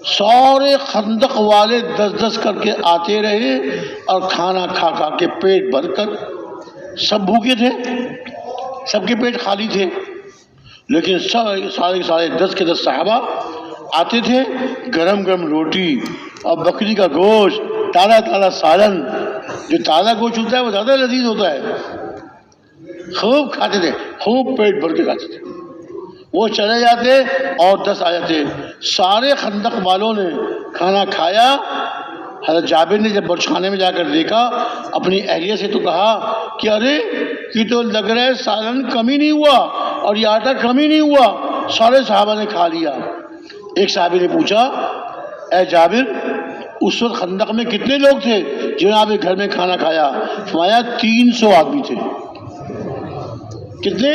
سارے خندق والے 10 کر کے آتے رہے اور کھانا کھا کھا کے پیٹ بھر کر، سب بھوکے تھے، سب کے پیٹ خالی تھے، لیکن سارے 10 کے 10 صحابہ آتے تھے. گرم گرم روٹی اور بکری کا گوشت، تازہ سالن. جو تازہ گوشت ہوتا ہے وہ زیادہ لذیذ ہوتا ہے. خوب کھاتے تھے، خوب پیٹ بھر کے کھاتے تھے. وہ چلے جاتے اور 10 آ جاتے. سارے خندق والوں نے کھانا کھایا. حضرت جابر نے جب برچخانے میں جا کر دیکھا اپنی اہلیہ سے تو کہا کہ ارے یہ تو لگ رہا ہے سالن کمی نہیں ہوا اور یہ آٹا کمی نہیں ہوا، سارے صحابہ نے کھا لیا. ایک صحابی نے پوچھا اے جابر اس وقت خندق میں کتنے لوگ تھے جنہوں نے آپ کے گھر میں کھانا کھایا؟ فرمایا 300 آدمی تھے. کتنے؟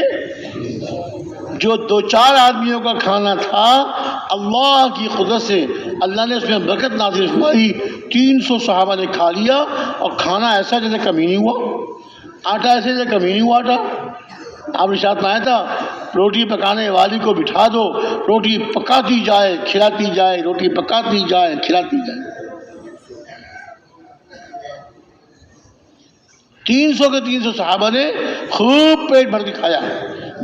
جو 2-4 آدمیوں کا کھانا تھا، اللہ کی قدرت سے اللہ نے اس میں برکت نازل فرمائی. 300 صحابہ نے کھا لیا اور کھانا ایسا جیسے کمی نہیں ہوا، آٹا ایسے جیسے کمی نہیں ہوا آٹا. آپ نے ساتھ میں آیا تھا روٹی پکانے والی کو بٹھا دو، روٹی پکاتی جائے کھلاتی جائے، روٹی پکاتی جائے کھلاتی جائے. 300 کے 300 صحابہ نے خوب پیٹ بھر کے کھایا،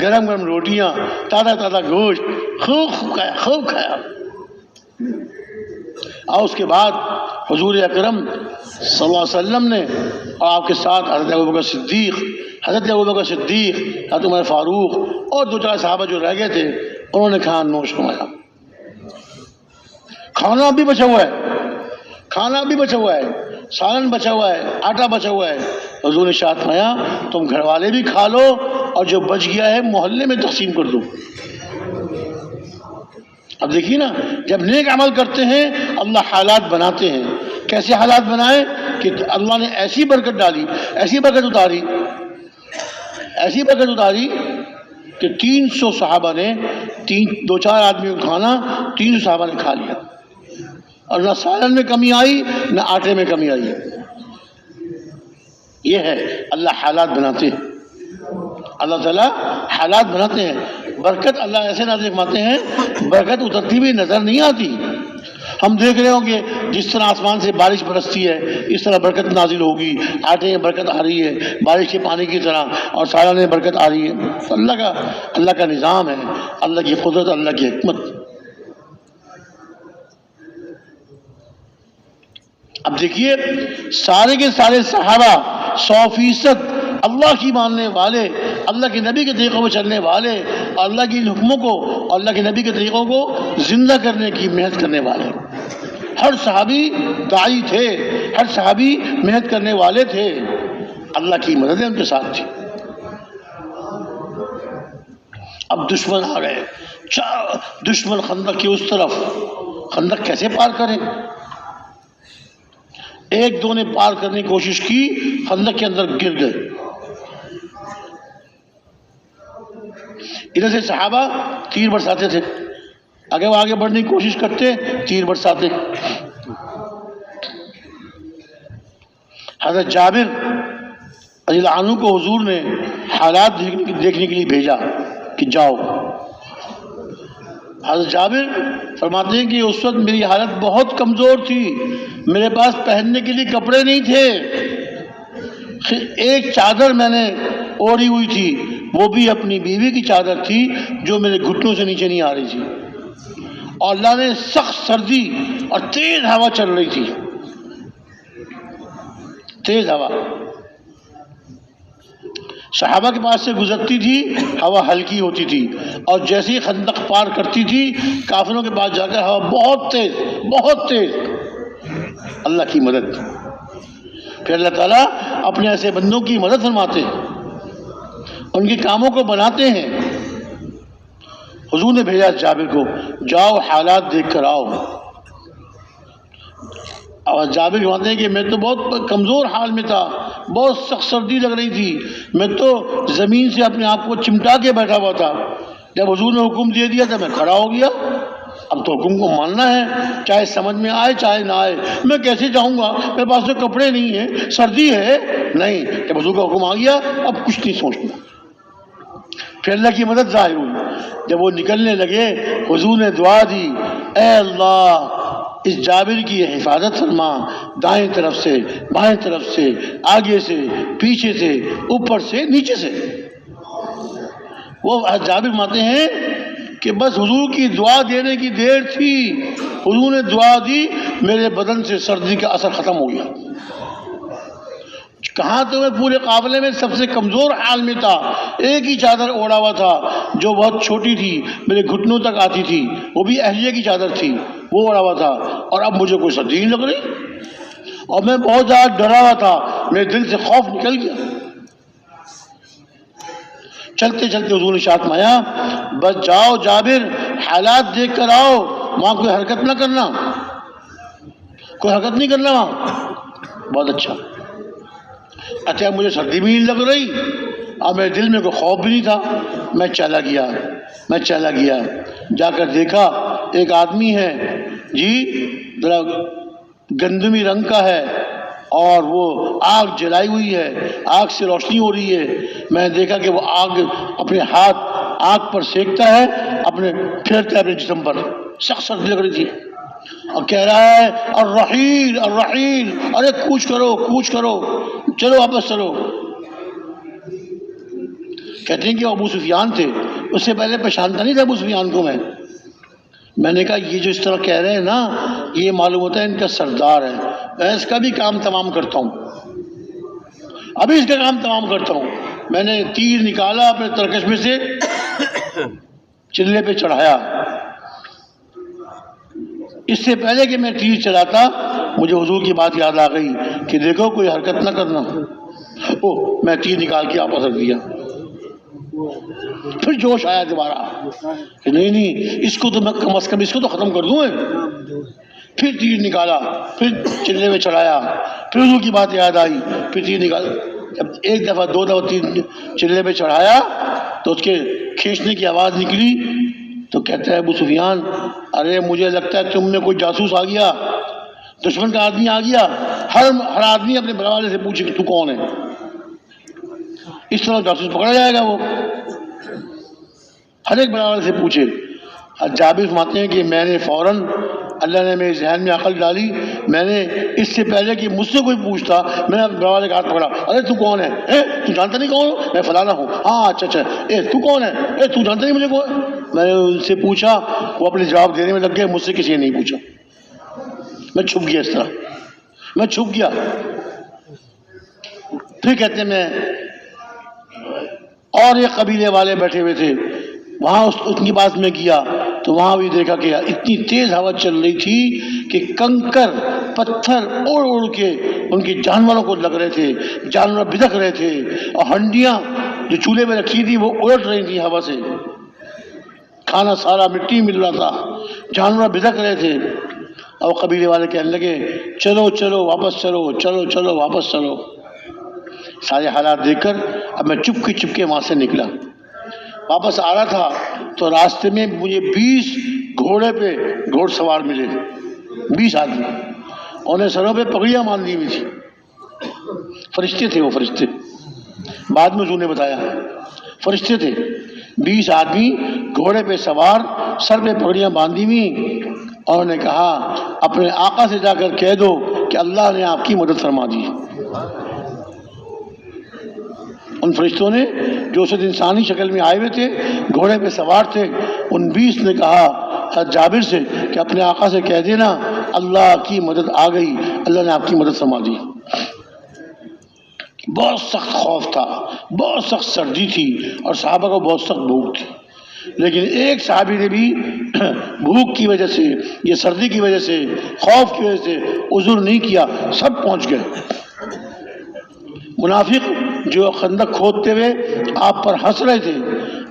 گرم گرم روٹیاں، تازہ گوشت، خوب کھایا. اور اس کے بعد حضور اکرم صلی اللہ علیہ وسلم نے اور آپ کے ساتھ حضرت ابوبکر صدیق، حضرت عمر فاروق اور 2-4 صحابہ جو رہ گئے تھے انہوں نے کھانا نوش فرمایا. کھانا بھی بچا ہوا ہے، سالن بچا ہوا ہے، آٹا بچا ہوا ہے. حضور نے ارشاد فرمایا تم گھر والے بھی کھا لو اور جو بچ گیا ہے محلے میں تقسیم کر دو. اب دیکھیے نا، جب نیک عمل کرتے ہیں اللہ حالات بناتے ہیں. کیسے حالات بنائے کہ اللہ نے ایسی برکت ڈالی، ایسی برکت اتاری کہ 300 صحابہ نے 2-4 آدمیوں کو کھانا 300 صحابہ نے کھا لیا، اور نہ سالن میں کمی آئی نہ آٹے میں کمی آئی. یہ ہے اللہ حالات بناتے ہیں، اللہ تعالیٰ حالات بناتے ہیں. برکت اللہ ایسے نازل فرماتے ہیں، برکت اترتی بھی نظر نہیں آتی. ہم دیکھ رہے ہوں گے جس طرح آسمان سے بارش برستی ہے اس طرح برکت نازل ہوگی، آٹے میں برکت آ رہی ہے بارش کے پانی کی طرح، اور سالن میں برکت آ رہی ہے. اللہ کا نظام ہے، اللہ کی قدرت، اللہ کی حکمت. اب دیکھیے سارے کے سارے صحابہ 100% اللہ کی ماننے والے، اللہ کے نبی کے طریقوں پہ چلنے والے، اللہ کے حکموں کو، اللہ کے نبی کے طریقوں کو زندہ کرنے کی محنت کرنے والے. ہر صحابی داعی تھے، ہر صحابی محنت کرنے والے تھے، اللہ کی مدد ان کے ساتھ تھی. اب دشمن آ گئے، دشمن خندق کی اس طرف، خندق کیسے پار کریں؟ ایک دو نے پار کرنے کی کوشش کی، خندق کے اندر گر گئے. ادھر سے صحابہ تیر برساتے تھے، اگر وہ آگے بڑھنے کی کوشش کرتے تیر برساتے. حضرت جابر رضی اللہ عنہ کو حضور نے حالات دیکھنے کے لیے بھیجا کہ جاؤ. حضرت جابر فرماتے ہیں کہ اس وقت میری حالت بہت کمزور تھی، میرے پاس پہننے کے لیے کپڑے نہیں تھے، ایک چادر میں نے اوڑھی ہوئی تھی، وہ بھی اپنی بیوی کی چادر تھی جو میرے گھٹنوں سے نیچے نہیں آ رہی تھی، اور اللہ نے سخت سردی اور تیز ہوا چل رہی تھی، تیز ہوا صحابہ کے پاس سے گزرتی تھی، ہوا ہلکی ہوتی تھی، اور جیسے ہی خندق پار کرتی تھی کافروں کے پاس جا کر ہوا بہت تیز، بہت تیز. اللہ کی مدد. پھر اللہ تعالیٰ اپنے ایسے بندوں کی مدد فرماتے ہیں، ان کے کاموں کو بناتے ہیں. حضور نے بھیجا جابر کو، جاؤ حالات دیکھ کر آؤ. اور جابر کہتے ہیں کہ میں تو بہت کمزور حال میں تھا، بہت سخت سردی لگ رہی تھی، میں تو زمین سے اپنے آپ کو چمٹا کے بیٹھا ہوا تھا. جب حضور نے حکم دے دیا تھا میں کھڑا ہو گیا، اب تو حکم کو ماننا ہے، چاہے سمجھ میں آئے چاہے نہ آئے. میں کیسے جاؤں گا، میرے پاس تو کپڑے نہیں ہیں، سردی ہے نہیں. جب حضور کا حکم آ گیا اب کچھ نہیں سوچنا. پھر اللہ کی مدد ظاہر ہوئی. جب وہ نکلنے لگے حضور نے دعا دی، اے اللہ اس جابر کی حفاظت فرما، دائیں طرف سے، بائیں طرف سے، آگے سے، پیچھے سے، اوپر سے، نیچے سے. وہ جابر ماتے ہیں کہ بس حضور کی دعا دینے کی دیر تھی، حضور نے دعا دی، میرے بدن سے سردی کا اثر ختم ہو گیا. کہاں تو میں پورے قافلے میں سب سے کمزور حال میں تھا، ایک ہی چادر اوڑھا ہوا تھا جو بہت چھوٹی تھی، میرے گھٹنوں تک آتی تھی، وہ بھی اہلیہ کی چادر تھی، وہ اوڑھا ہوا تھا، اور اب مجھے کوئی سردی نہیں لگ رہی، اور میں بہت زیادہ ڈرا ہوا تھا، میرے دل سے خوف نکل گیا. چلتے چلتے حضور نے ارشاد فرمایا، بس جاؤ جابر حالات دیکھ کر آؤ، وہاں کوئی حرکت نہ کرنا، کوئی حرکت نہیں کرنا وہاں. بہت اچھا. اچھا مجھے سردی بھی نہیں لگ رہی اور میرے دل میں کوئی خوف بھی نہیں تھا. میں چلا گیا جا کر دیکھا ایک آدمی ہے جی ذرا گندمی رنگ کا ہے، اور وہ آگ جلائی ہوئی ہے، آگ سے روشنی ہو رہی ہے. میں نے دیکھا کہ وہ آگ اپنے ہاتھ آگ پر سینکتا ہے، اپنے پھیرتا ہے اپنے جسم پر. سخت سردی لگ رہی تھی، اور کہہ رہا ہے الرحیل الرحیل، ارے کوچ کرو، چلو واپس چلو. کہتے ہیں کہ ابو سفیان تھے، اس سے پہلے پہچانتا نہیں تھا ابو سفیان کو. میں نے کہا یہ جو اس طرح کہہ رہے ہیں نا، یہ معلوم ہوتا ہے ان کا سردار ہے، میں اس کا بھی کام تمام کرتا ہوں، ابھی اس کا کام تمام کرتا ہوں. میں نے تیر نکالا اپنے ترکش میں سے، چلے پہ چڑھایا. اس سے پہلے کہ میں تیر چلاتا مجھے حضور کی بات یاد آ گئی کہ دیکھو کوئی حرکت نہ کرنا. میں تیر نکال کے واپس رکھ دیا. پھر جوش آیا دوبارہ کہ نہیں اس کو تو میں کم از کم اس کو تو ختم کر دوں. پھر تیر نکالا، پھر چلے میں چڑھایا، پھر حضور کی بات یاد آئی، پھر تیر نکالا. جب ایک دفعہ دو دفعہ تیر چلے میں چڑھایا تو اس کے کھینچنے کی آواز نکلی تو کہتا ہے ابو سفیان، ارے مجھے لگتا ہے تم میں کوئی جاسوس آ گیا، دشمن کا آدمی آ گیا. ہر آدمی اپنے بڑے والے سے پوچھے کہ تو کون ہے، اس طرح جاسوس پکڑا جائے گا. وہ ہر ایک بڑے والے سے پوچھے. جابر فرماتے ہیں کہ میں نے فوراً، اللہ نے میرے ذہن میں عقل ڈالی، میں نے اس سے پہلے کہ مجھ سے کوئی پوچھتا میں نے بڑے والے کا ہاتھ پکڑا. ارے تو کون ہے، تو جانتا نہیں کون ہوں، میں فلانا ہوں. ہاں اچھا، تو کون ہے، تو جانتا نہیں مجھے کون. میں نے ان سے پوچھا، وہ اپنے جواب دینے میں لگ گئے، مجھ سے کسی نے نہیں پوچھا. میں چھپ گیا اس طرح. میں چھپ گیا. پھر کہتے میں اور ایک قبیلے والے بیٹھے ہوئے تھے, وہاں ان کے پاس میں گیا تو وہاں بھی دیکھا کہ اتنی تیز ہوا چل رہی تھی کہ کنکر پتھر اڑ اڑ کے ان کے جانوروں کو لگ رہے تھے, جانور بھدک رہے تھے, اور ہنڈیاں جو چولہے میں رکھی تھی وہ الٹ رہی تھی ہوا سے, کھانا سارا مٹی مل رہا تھا, جانور بھدک رہے تھے. اور قبیلے والے کہنے لگے چلو چلو واپس چلو, چلو چلو واپس چلو. سارے حالات دیکھ کر اب میں چپ کے وہاں سے نکلا. واپس آ رہا تھا تو راستے میں مجھے 20 گھوڑے پہ گھوڑ سوار ملے, 20 آدمی, انہوں نے سروں پہ پگڑیاں باندھ دی ہوئی تھی. فرشتے تھے وہ, فرشتے, بعد میں حضور نے بتایا فرشتے تھے. 20 آدمی گھوڑے پہ سوار, سر پہ پگڑیاں باندھی ہوئی, اور انہوں نے کہا اپنے آقا سے جا کر کہہ دو کہ اللہ نے آپ کی مدد فرما دی. ان فرشتوں نے جو اسے انسانی شکل میں آئے ہوئے تھے, گھوڑے پہ سوار تھے, ان 20 نے کہا حضرت جابر سے کہ اپنے آقا سے کہہ دینا اللہ کی مدد آ گئی, اللہ نے آپ کی مدد فرما دی. بہت سخت خوف تھا, بہت سخت سردی تھی, اور صحابہ کو بہت سخت بھوک تھی. لیکن ایک صحابی نے بھی بھوک کی وجہ سے, یہ سردی کی وجہ سے, خوف کی وجہ سے عذر نہیں کیا, سب پہنچ گئے. منافق جو خندق کھودتے ہوئے آپ پر ہنس رہے تھے,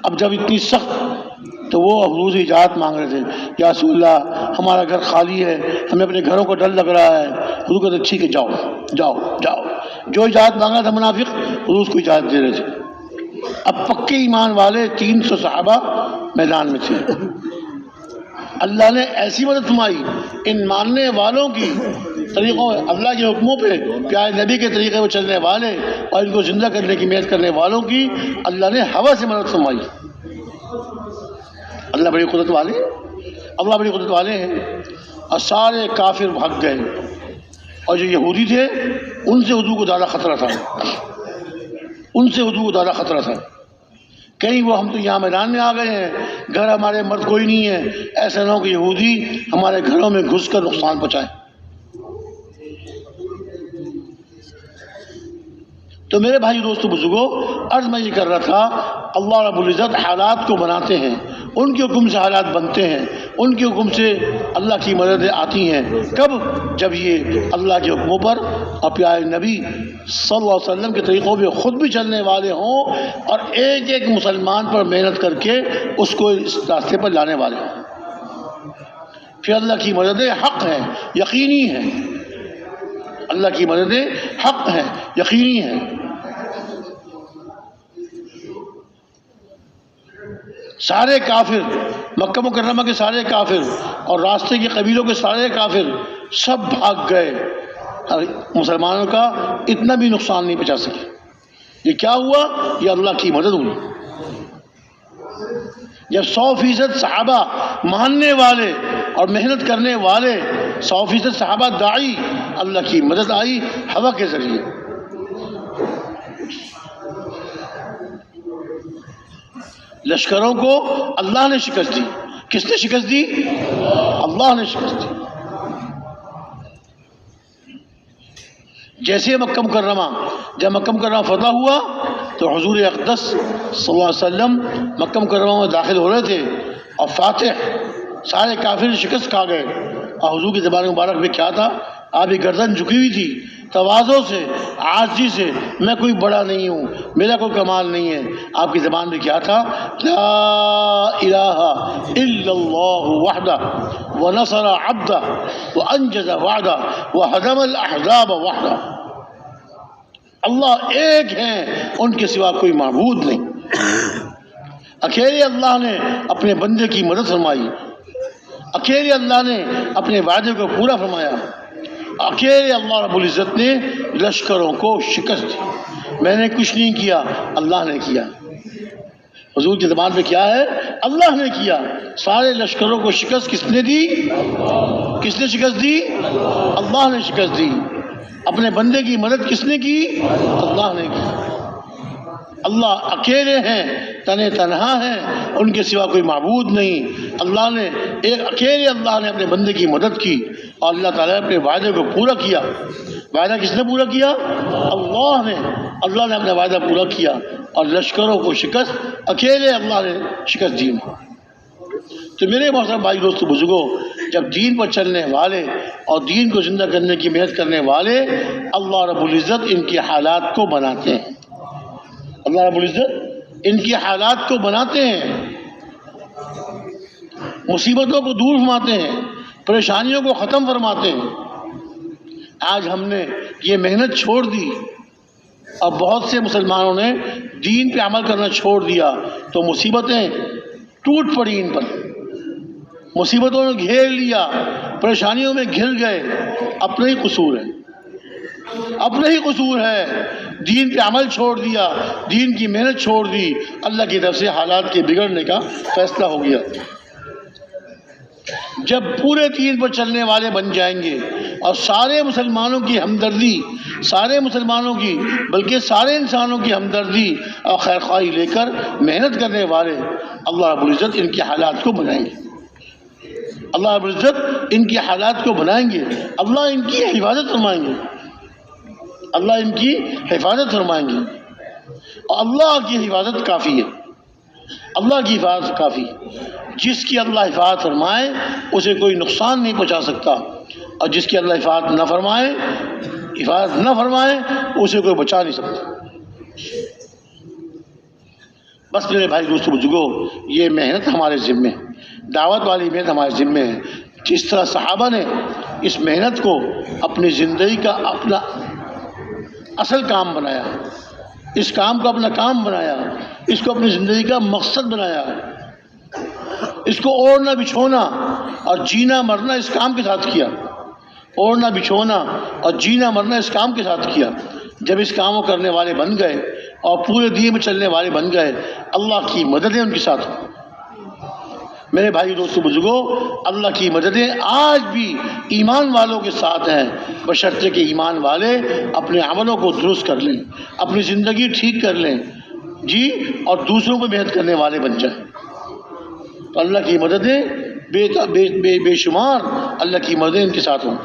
اب جب اتنی سخت تو وہ حضور سے اجازت مانگ رہے تھے, یا رسول اللہ ہمارا گھر خالی ہے, ہمیں اپنے گھروں کو ڈر لگ رہا ہے. حضور کہتے ٹھیک ہے جاؤ جاؤ جاؤ. جو اجازت مانگ رہا تھا منافق, حضور اس کو اجازت دے رہے تھے. اب پکے ایمان والے 300 صحابہ میدان میں تھے. اللہ نے ایسی مدد فرمائی ان ماننے والوں کی, طریقوں اللہ کے حکموں پہ پیارے نبی کے طریقے پہ چلنے والے اور ان کو زندہ کرنے کی محنت کرنے والوں کی اللہ نے ہوا سے مدد فرمائی. اللہ بڑی قدرت والے, اللہ بڑی قدرت والے ہیں. اور سارے کافر بھاگ گئے, اور جو یہودی تھے ان سے حضور کو زیادہ خطرہ تھا, ان سے حضور کو زیادہ خطرہ تھا. کہیں وہ ہم تو یہاں میدان میں آ گئے ہیں, گھر ہمارے مرد کوئی نہیں ہے, ایسا نہ ہو کہ یہودی ہمارے گھروں میں گھس کر نقصان پہنچائے. تو میرے بھائی دوستو بزرگوں, عرض میں یہ کر رہا تھا اللہ رب العزت حالات کو بناتے ہیں, ان کے حکم سے حالات بنتے ہیں, ان کے حکم سے اللہ کی مددیں آتی ہیں. کب؟ جب یہ اللہ کے حکموں پر اور پیارے نبی صلی اللہ علیہ وسلم کے طریقوں پہ خود بھی چلنے والے ہوں, اور ایک ایک مسلمان پر محنت کر کے اس کو اس راستے پر لانے والے ہوں. پھر اللہ کی مددیں حق ہیں, یقینی ہیں. اللہ کی مددیں حق ہیں, یقینی ہیں. سارے کافر, مکہ مکرمہ کے سارے کافر اور راستے کے قبیلوں کے سارے کافر سب بھاگ گئے, مسلمانوں کا اتنا بھی نقصان نہیں پہنچا سکے. یہ کیا ہوا؟ یہ اللہ کی مدد ہوئی. جب 100% صحابہ ماننے والے اور محنت کرنے والے, 100% صحابہ داعی, اللہ کی مدد آئی ہوا کے ذریعے. لشکروں کو اللہ نے شکست دی. کس نے شکست دی؟ اللہ نے شکست دی. جیسے مکہ مکرمہ, جب مکہ مکرمہ فتح ہوا تو حضور اقدس صلی اللہ علیہ وسلم مکہ مکرمہ میں داخل ہو رہے تھے, اور فاتح سارے کافر شکست کھا گئے. اور حضور کی زبان مبارک میں کیا تھا؟ آپ کی گردن جھکی ہوئی تھی, تواضع سے, عاجزی سے, میں کوئی بڑا نہیں ہوں, میرا کوئی کمال نہیں ہے. آپ کی زبان میں کیا تھا؟ لا الہ الا اللہ وحدہ ونصر عبدہ وانجز وعدہ وہدم الاحزاب وحدہ. اللہ ایک ہیں, ان کے سوا کوئی معبود نہیں. اکیلے اللہ نے اپنے بندے کی مدد فرمائی, اکیلے اللہ نے اپنے وعدے کو پورا فرمایا, اکیلے اللہ رب العزت نے لشکروں کو شکست دی. میں نے کچھ نہیں کیا, اللہ نے کیا. حضور کی زبان پہ کیا ہے؟ اللہ نے کیا. سارے لشکروں کو شکست کس نے دی؟ کس نے شکست دی؟ اللہ نے شکست دی. اپنے بندے کی مدد کس نے کی؟ اللہ نے کی. اللہ اکیلے ہیں، تنہے تنہا ہیں، ان کے سوا کوئی معبود نہیں۔ اللہ نے اکیلے اللہ نے اپنے بندے کی مدد کی اور اللہ تعالیٰ نے اپنے وعدے کو پورا کیا۔ وعدہ کس نے پورا کیا؟ اللہ نے اپنا وعدہ پورا کیا اور لشکروں کو شکست اکیلے اللہ نے شکست دی۔ تو میرے محترم بھائی دوستو بزرگوں، جب دین پر چلنے والے اور دین کو زندہ کرنے کی محنت کرنے والے، اللہ رب العزت ان کے حالات کو بناتے ہیں۔ اللہ رب العزت ان کی حالات کو بناتے ہیں، مصیبتوں کو دور فرماتے ہیں، پریشانیوں کو ختم فرماتے ہیں۔ آج ہم نے یہ محنت چھوڑ دی اور بہت سے مسلمانوں نے دین پہ عمل کرنا چھوڑ دیا تو مصیبتیں ٹوٹ پڑی ان پر، مصیبتوں نے گھیر لیا، پریشانیوں میں گھر گئے۔ اپنا ہی قصور ہے، اپنا ہی قصور ہے، دین پہ عمل چھوڑ دیا، دین کی محنت چھوڑ دی، اللہ کی طرف سے حالات کے بگڑنے کا فیصلہ ہو گیا۔ جب پورے دین پر چلنے والے بن جائیں گے اور سارے مسلمانوں کی ہمدردی، سارے مسلمانوں کی بلکہ سارے انسانوں کی ہمدردی اور خیرخواہی لے کر محنت کرنے والے، اللہ رب العزت ان کے حالات کو بنائیں گے۔ اللہ رب العزت ان کی حالات کو بنائیں گے، اللہ ان کی حفاظت فرمائیں گے، اللہ ان کی حفاظت فرمائیں گے۔ اور اللہ کی حفاظت کافی ہے، اللہ کی حفاظت کافی ہے۔ جس کی اللہ حفاظت فرمائے اسے کوئی نقصان نہیں پہنچا سکتا، اور جس کی اللہ حفاظت نہ فرمائے اسے کوئی بچا نہیں سکتا۔ بس میرے بھائی دوستو بزرگوں، یہ محنت ہمارے ذمے ہے، دعوت والی محنت ہمارے ذمے ہے۔ جس طرح صحابہ نے اس محنت کو اپنی زندگی کا اپنا اصل کام بنایا، اس کام کو اپنا کام بنایا، اس کو اپنی زندگی کا مقصد بنایا، اس کو اوڑھنا بچھونا اور جینا مرنا اس کام کے ساتھ کیا، اوڑھنا بچھونا اور جینا مرنا اس کام کے ساتھ کیا۔ جب اس کام کو کرنے والے بن گئے اور پورے دین میں چلنے والے بن گئے، اللہ کی مددیں ان کے ساتھ ہوں۔ میرے بھائی دوستو بزرگوں، اللہ کی مددیں آج بھی ایمان والوں کے ساتھ ہیں، بشرطے کہ ایمان والے اپنے عملوں کو درست کر لیں، اپنی زندگی ٹھیک کر لیں جی، اور دوسروں پہ محنت کرنے والے بن جائیں۔ تو اللہ کی مددیں بے شمار، اللہ کی مددیں ان کے ساتھ ہوں۔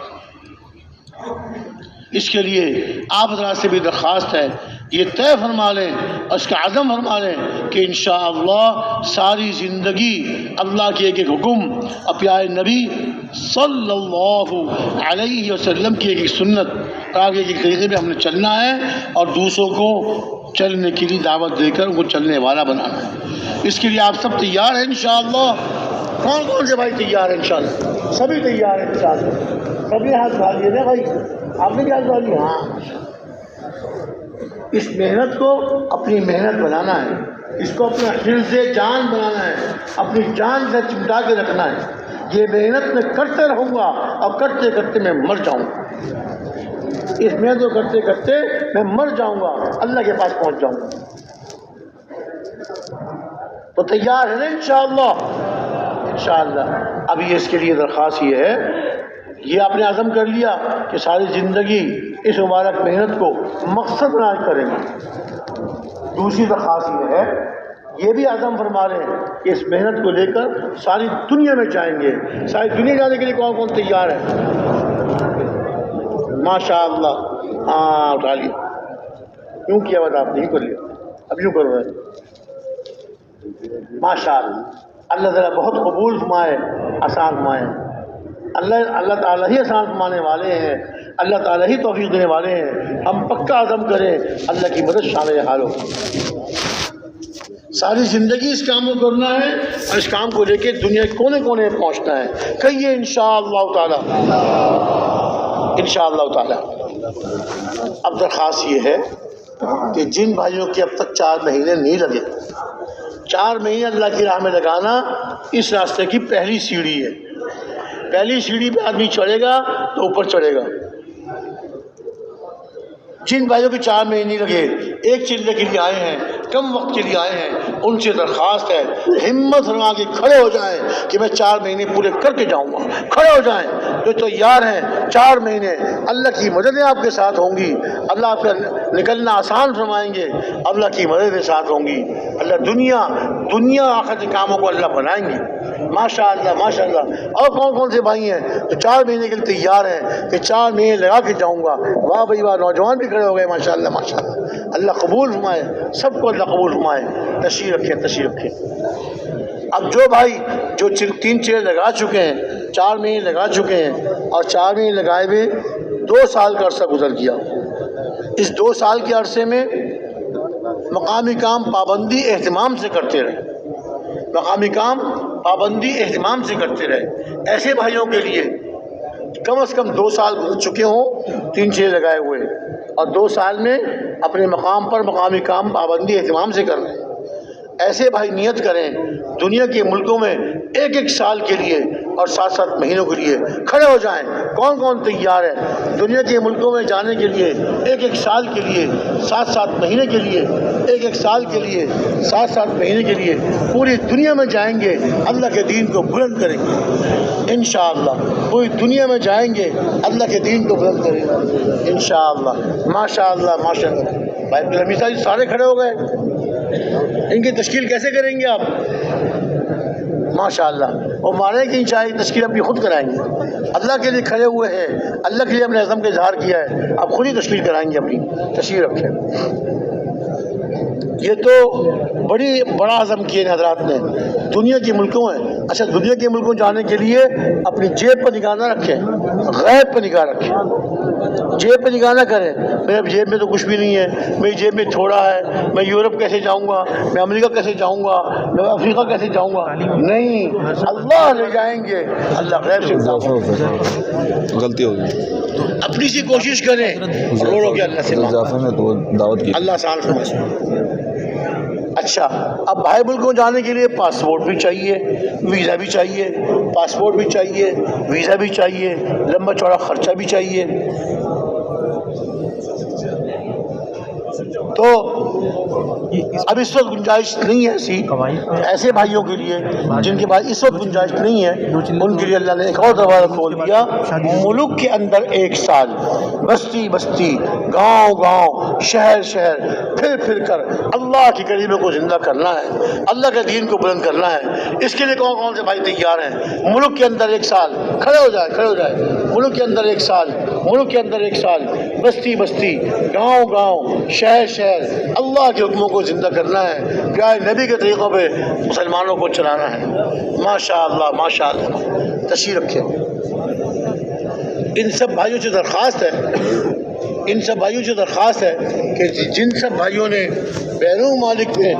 اس کے لیے آپ حضرات سے بھی درخواست ہے، یہ طے فرما لیں اور اس کا عزم فرما لیں کہ انشاءاللہ ساری زندگی اللہ کے ایک حکم اور پیارے نبی صلی اللہ علیہ وسلم کی ایک سنت آگے کے طریقے پہ ہم نے چلنا ہے اور دوسروں کو چلنے کے لیے دعوت دے کر ان کو چلنے والا بنانا ہے۔ اس کے لیے آپ سب تیار ہیں انشاءاللہ؟ کون کون سے بھائی تیار ہیں انشاءاللہ؟ سبھی تیار ہیں انشاءاللہ؟ سبھی ہاتھ اٹھائیے نا بھائی، آپ نے کیا اٹھائی؟ ہاں، اس محنت کو اپنی محنت بنانا ہے، اس کو اپنا حرز جان بنانا ہے، اپنی جان سے چمٹا کے رکھنا ہے۔ یہ محنت میں کرتے رہوں گا اور کرتے کرتے میں مر جاؤں گا، اس محنت کو کرتے کرتے میں مر جاؤں گا، اللہ کے پاس پہنچ جاؤں گا۔ تو تیار ہے نا انشاءاللہ؟ انشاءاللہ۔ ابھی اس کے لیے درخواست یہ ہے، یہ آپ نے عزم کر لیا کہ ساری زندگی اس مبارک محنت کو مقصد بنا کریں گے۔ دوسری درخواست یہ ہے، یہ بھی عزم فرما لیں کہ اس محنت کو لے کر ساری دنیا میں جائیں گے۔ ساری دنیا جانے کے لیے کون کون تیار ہے؟ ماشاءاللہ، ہاں اٹھا لیا۔ کیوں کیا بات آپ نہیں کر لیا؟ اب یوں کرو رہے ماشاءاللہ۔ اللہ تعالیٰ بہت قبول فرمائے، آسان فرمائے۔ اللہ تعالیٰ ہی آسان فرمانے والے ہیں، اللہ تعالیٰ ہی توفیق دینے والے ہیں۔ ہم پکا عزم کریں، اللہ کی مدد شامل حال ہو۔ ساری زندگی اس کام کو کرنا ہے اور اس کام کو لے کے دنیا کے کونے کونے میں پہنچنا ہے۔ کہیے انشاءاللہ تعالیٰ، انشاءاللہ تعالیٰ۔ اب درخواست یہ ہے کہ جن بھائیوں کے اب تک 4 مہینے نہیں لگے، 4 مہینے اللہ کی راہ میں لگانا اس راستے کی پہلی سیڑھی ہے۔ پہلی سیڑھی پہ آدمی چڑھے گا تو اوپر چڑھے گا۔ جن بھائیوں کے 4 مہینے نہیں لگے، ایک چلے کے لیے آئے ہیں، کم وقت کے لیے آئے ہیں ان سے درخواست ہے ہمت لگا کے کھڑے ہو جائیں کہ میں 4 مہینے پورے کر کے جاؤں گا. کھڑے ہو جائیں جو تیار ہیں. 4 مہینے اللہ کی مددیں آپ کے ساتھ ہوں گی. اللہ آپ کا نکلنا آسان فرمائیں گے. اللہ کی مددیں ساتھ ہوں گی. اللہ دنیا آخرت کے کاموں کو اللہ بنائیں گے. ماشاء اللہ ماشاء اللہ. اور کون کون سے بھائی ہیں جو 4 مہینے کے لیے تیار ہیں کہ 4 مہینے لگا کے جاؤں گا؟ واہ بھائی واہ. نوجوان بھی کھڑے ہو گئے ماشاء اللہ ماشاء اللہ. اللہ قبول فرمائے سب کو. اللہ قبول فرمائے. تشریف رکھیں. اب جو بھائی جو 3 لگا چکے ہیں 4 مہینے لگا چکے ہیں اور 4 مہینے لگائے ہوئے 2 سال کا عرصہ گزر گیا. اس 2 سال کے عرصے میں مقامی کام پابندی اہتمام سے کرتے رہے. مقامی کام پابندی اہتمام سے کرتے رہے. ایسے بھائیوں کے لیے کم از کم 2 سال گزر چکے ہوں 3 لگائے ہوئے اور 2 سال میں اپنے مقام پر مقامی کام پابندی اہتمام سے کر رہے ہیں. ایسے بھائی نیت کریں دنیا کے ملکوں میں 1 سال کے لیے اور 7 مہینوں کے لیے کھڑے ہو جائیں. کون کون تیار ہے دنیا کے ملکوں میں جانے کے لیے 1 سال کے لیے 7 مہینے کے لیے 1 سال کے لیے 7 مہینے کے لیے پوری دنیا میں جائیں گے اللہ کے دین کو بلند کریں گے انشاءاللہ. پوری دنیا میں جائیں گے اللہ کے دین کو بلند کریں گے انشاءاللہ. ماشاءاللہ ماشاءاللہ. بھائی رمیسا جی سارے کھڑے ہو گئے. ان کی تشکیل کیسے کریں گے آپ؟ ماشاءاللہ. اور مانے کی انشاءاللہ تشکیل اپنی خود کرائیں گے. اللہ کے لیے کھڑے ہوئے ہیں. اللہ کے لیے اپنے عزم کا اظہار کیا ہے. آپ خود ہی تشکیل کرائیں گے اپنی. تشریف رکھیں. یہ تو بڑا عزم کیے ہیں حضرات نے دنیا کے ملکوں میں. اچھا دنیا کے ملکوں جانے کے لیے اپنی جیب پر نگاہ نہ رکھیں غیب پر نگاہ رکھیں. جیب پہ نگاہ نہ کریں میرے جیب میں تو کچھ بھی نہیں ہے میری جیب میں تھوڑا ہے میں یورپ کیسے جاؤں گا میں امریکہ کیسے جاؤں گا میں افریقہ کیسے جاؤں گا. نہیں اللہ لے جائیں گے. اللہ غیب سے غلطی ہو گئی. اپنی سی کوشش کریں رو کے اللہ سے دعوت کی اللہ سال فرمائے. اچھا اب باہر ملکوں جانے کے لیے پاسپورٹ بھی چاہیے ویزا بھی چاہیے. پاسپورٹ بھی چاہیے ویزا بھی چاہیے لمبا چوڑا خرچہ بھی چاہیے. تو اب اس وقت گنجائش نہیں ہے ایسے بھائیوں کے لیے جن کے پاس اس وقت گنجائش نہیں ہے ان کے لیے اللہ نے ایک اور دروازہ کھول دیا. ملک کے اندر 1 سال بستی بستی گاؤں گاؤں شہر شہر پھر کر اللہ کی کلمے کو زندہ کرنا ہے. اللہ کے دین کو بلند کرنا ہے. اس کے لیے کون کون سے بھائی تیار ہیں؟ ملک کے اندر 1 سال کھڑے ہو جائے. ملک کے اندر 1 سال بستی بستی گاؤں گاؤں شہر شہر اللہ کے حکموں کو زندہ کرنا ہے. پیارے نبی کے طریقوں پہ مسلمانوں کو چلانا ہے. ماشاءاللہ ماشاءاللہ. تشریف رکھیں. ان سب بھائیوں سے درخواست ہے کہ جن سب بھائیوں نے بیرون ممالک میں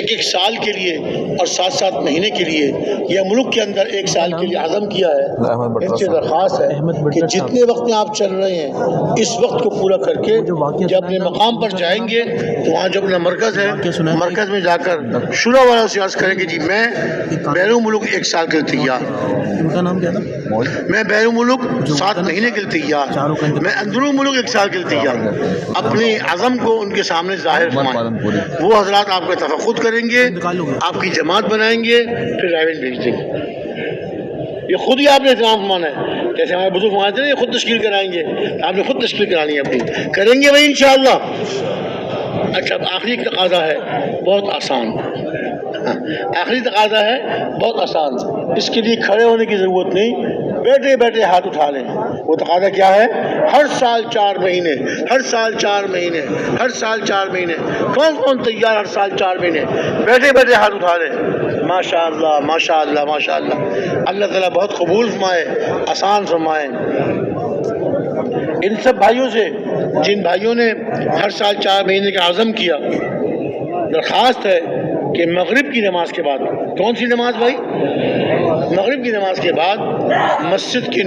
1 سال کے لیے اور 7 مہینے کے لیے یا ملک کے اندر 1 سال کے لیے عزم کیا ہے ان سے درخواست ہے کہ جتنے وقت میں آپ چل رہے ہیں اس وقت کو پورا کر کے جب اپنے مقام پر جائیں گے تو وہاں جو اپنا مرکز ہے مرکز میں جا کر شروع والا سے عرض کریں کہ جی میں بیرون ملک 1 سال کے لیے تیار. ان کا نام کیا تھا؟ میں بیرون ملک 7 مہینے کے لیے تیار. میں اندرون ملک 1 سال کے لیے تیار. اپنی عزم کو ان کے سامنے ظاہر فرمائیں. وہ حضرات آپ کا تفقد کریں گے آپ کی جماعت بنائیں گے پھر رائیوین بھیج دیں گے. یہ خود ہی آپ نے اہتمام فرمانا ہے. جیسے ہمارے بزرگ فرماتے ہیں یہ خود تشکیل کرائیں گے آپ نے خود تشکیل کرانی ہے اپنی. کریں گے بھائی انشاءاللہ. اچھا آخری تقاضا ہے بہت آسان. آخری تقاضا ہے بہت آسان. اس کے لیے کھڑے ہونے کی ضرورت نہیں. بیٹھے بیٹھے ہاتھ اٹھا لیں. وہ تقاضا کیا ہے؟ ہر سال 4 مہینے کون کون تیار ہر سال 4 مہینے بیٹھے بیٹھے ہاتھ اٹھا لیں. ماشاءاللہ ماشاءاللہ ماشاءاللہ. اللہ تعالیٰ بہت قبول فرمائے آسان فرمائے. ان سب بھائیوں سے جن بھائیوں نے ہر سال 4 مہینے کا عزم کیا درخواست ہے کہ مغرب کی نماز کے بعد کون سی نماز بھائی؟ مغرب کی نماز کے بعد مسجد کی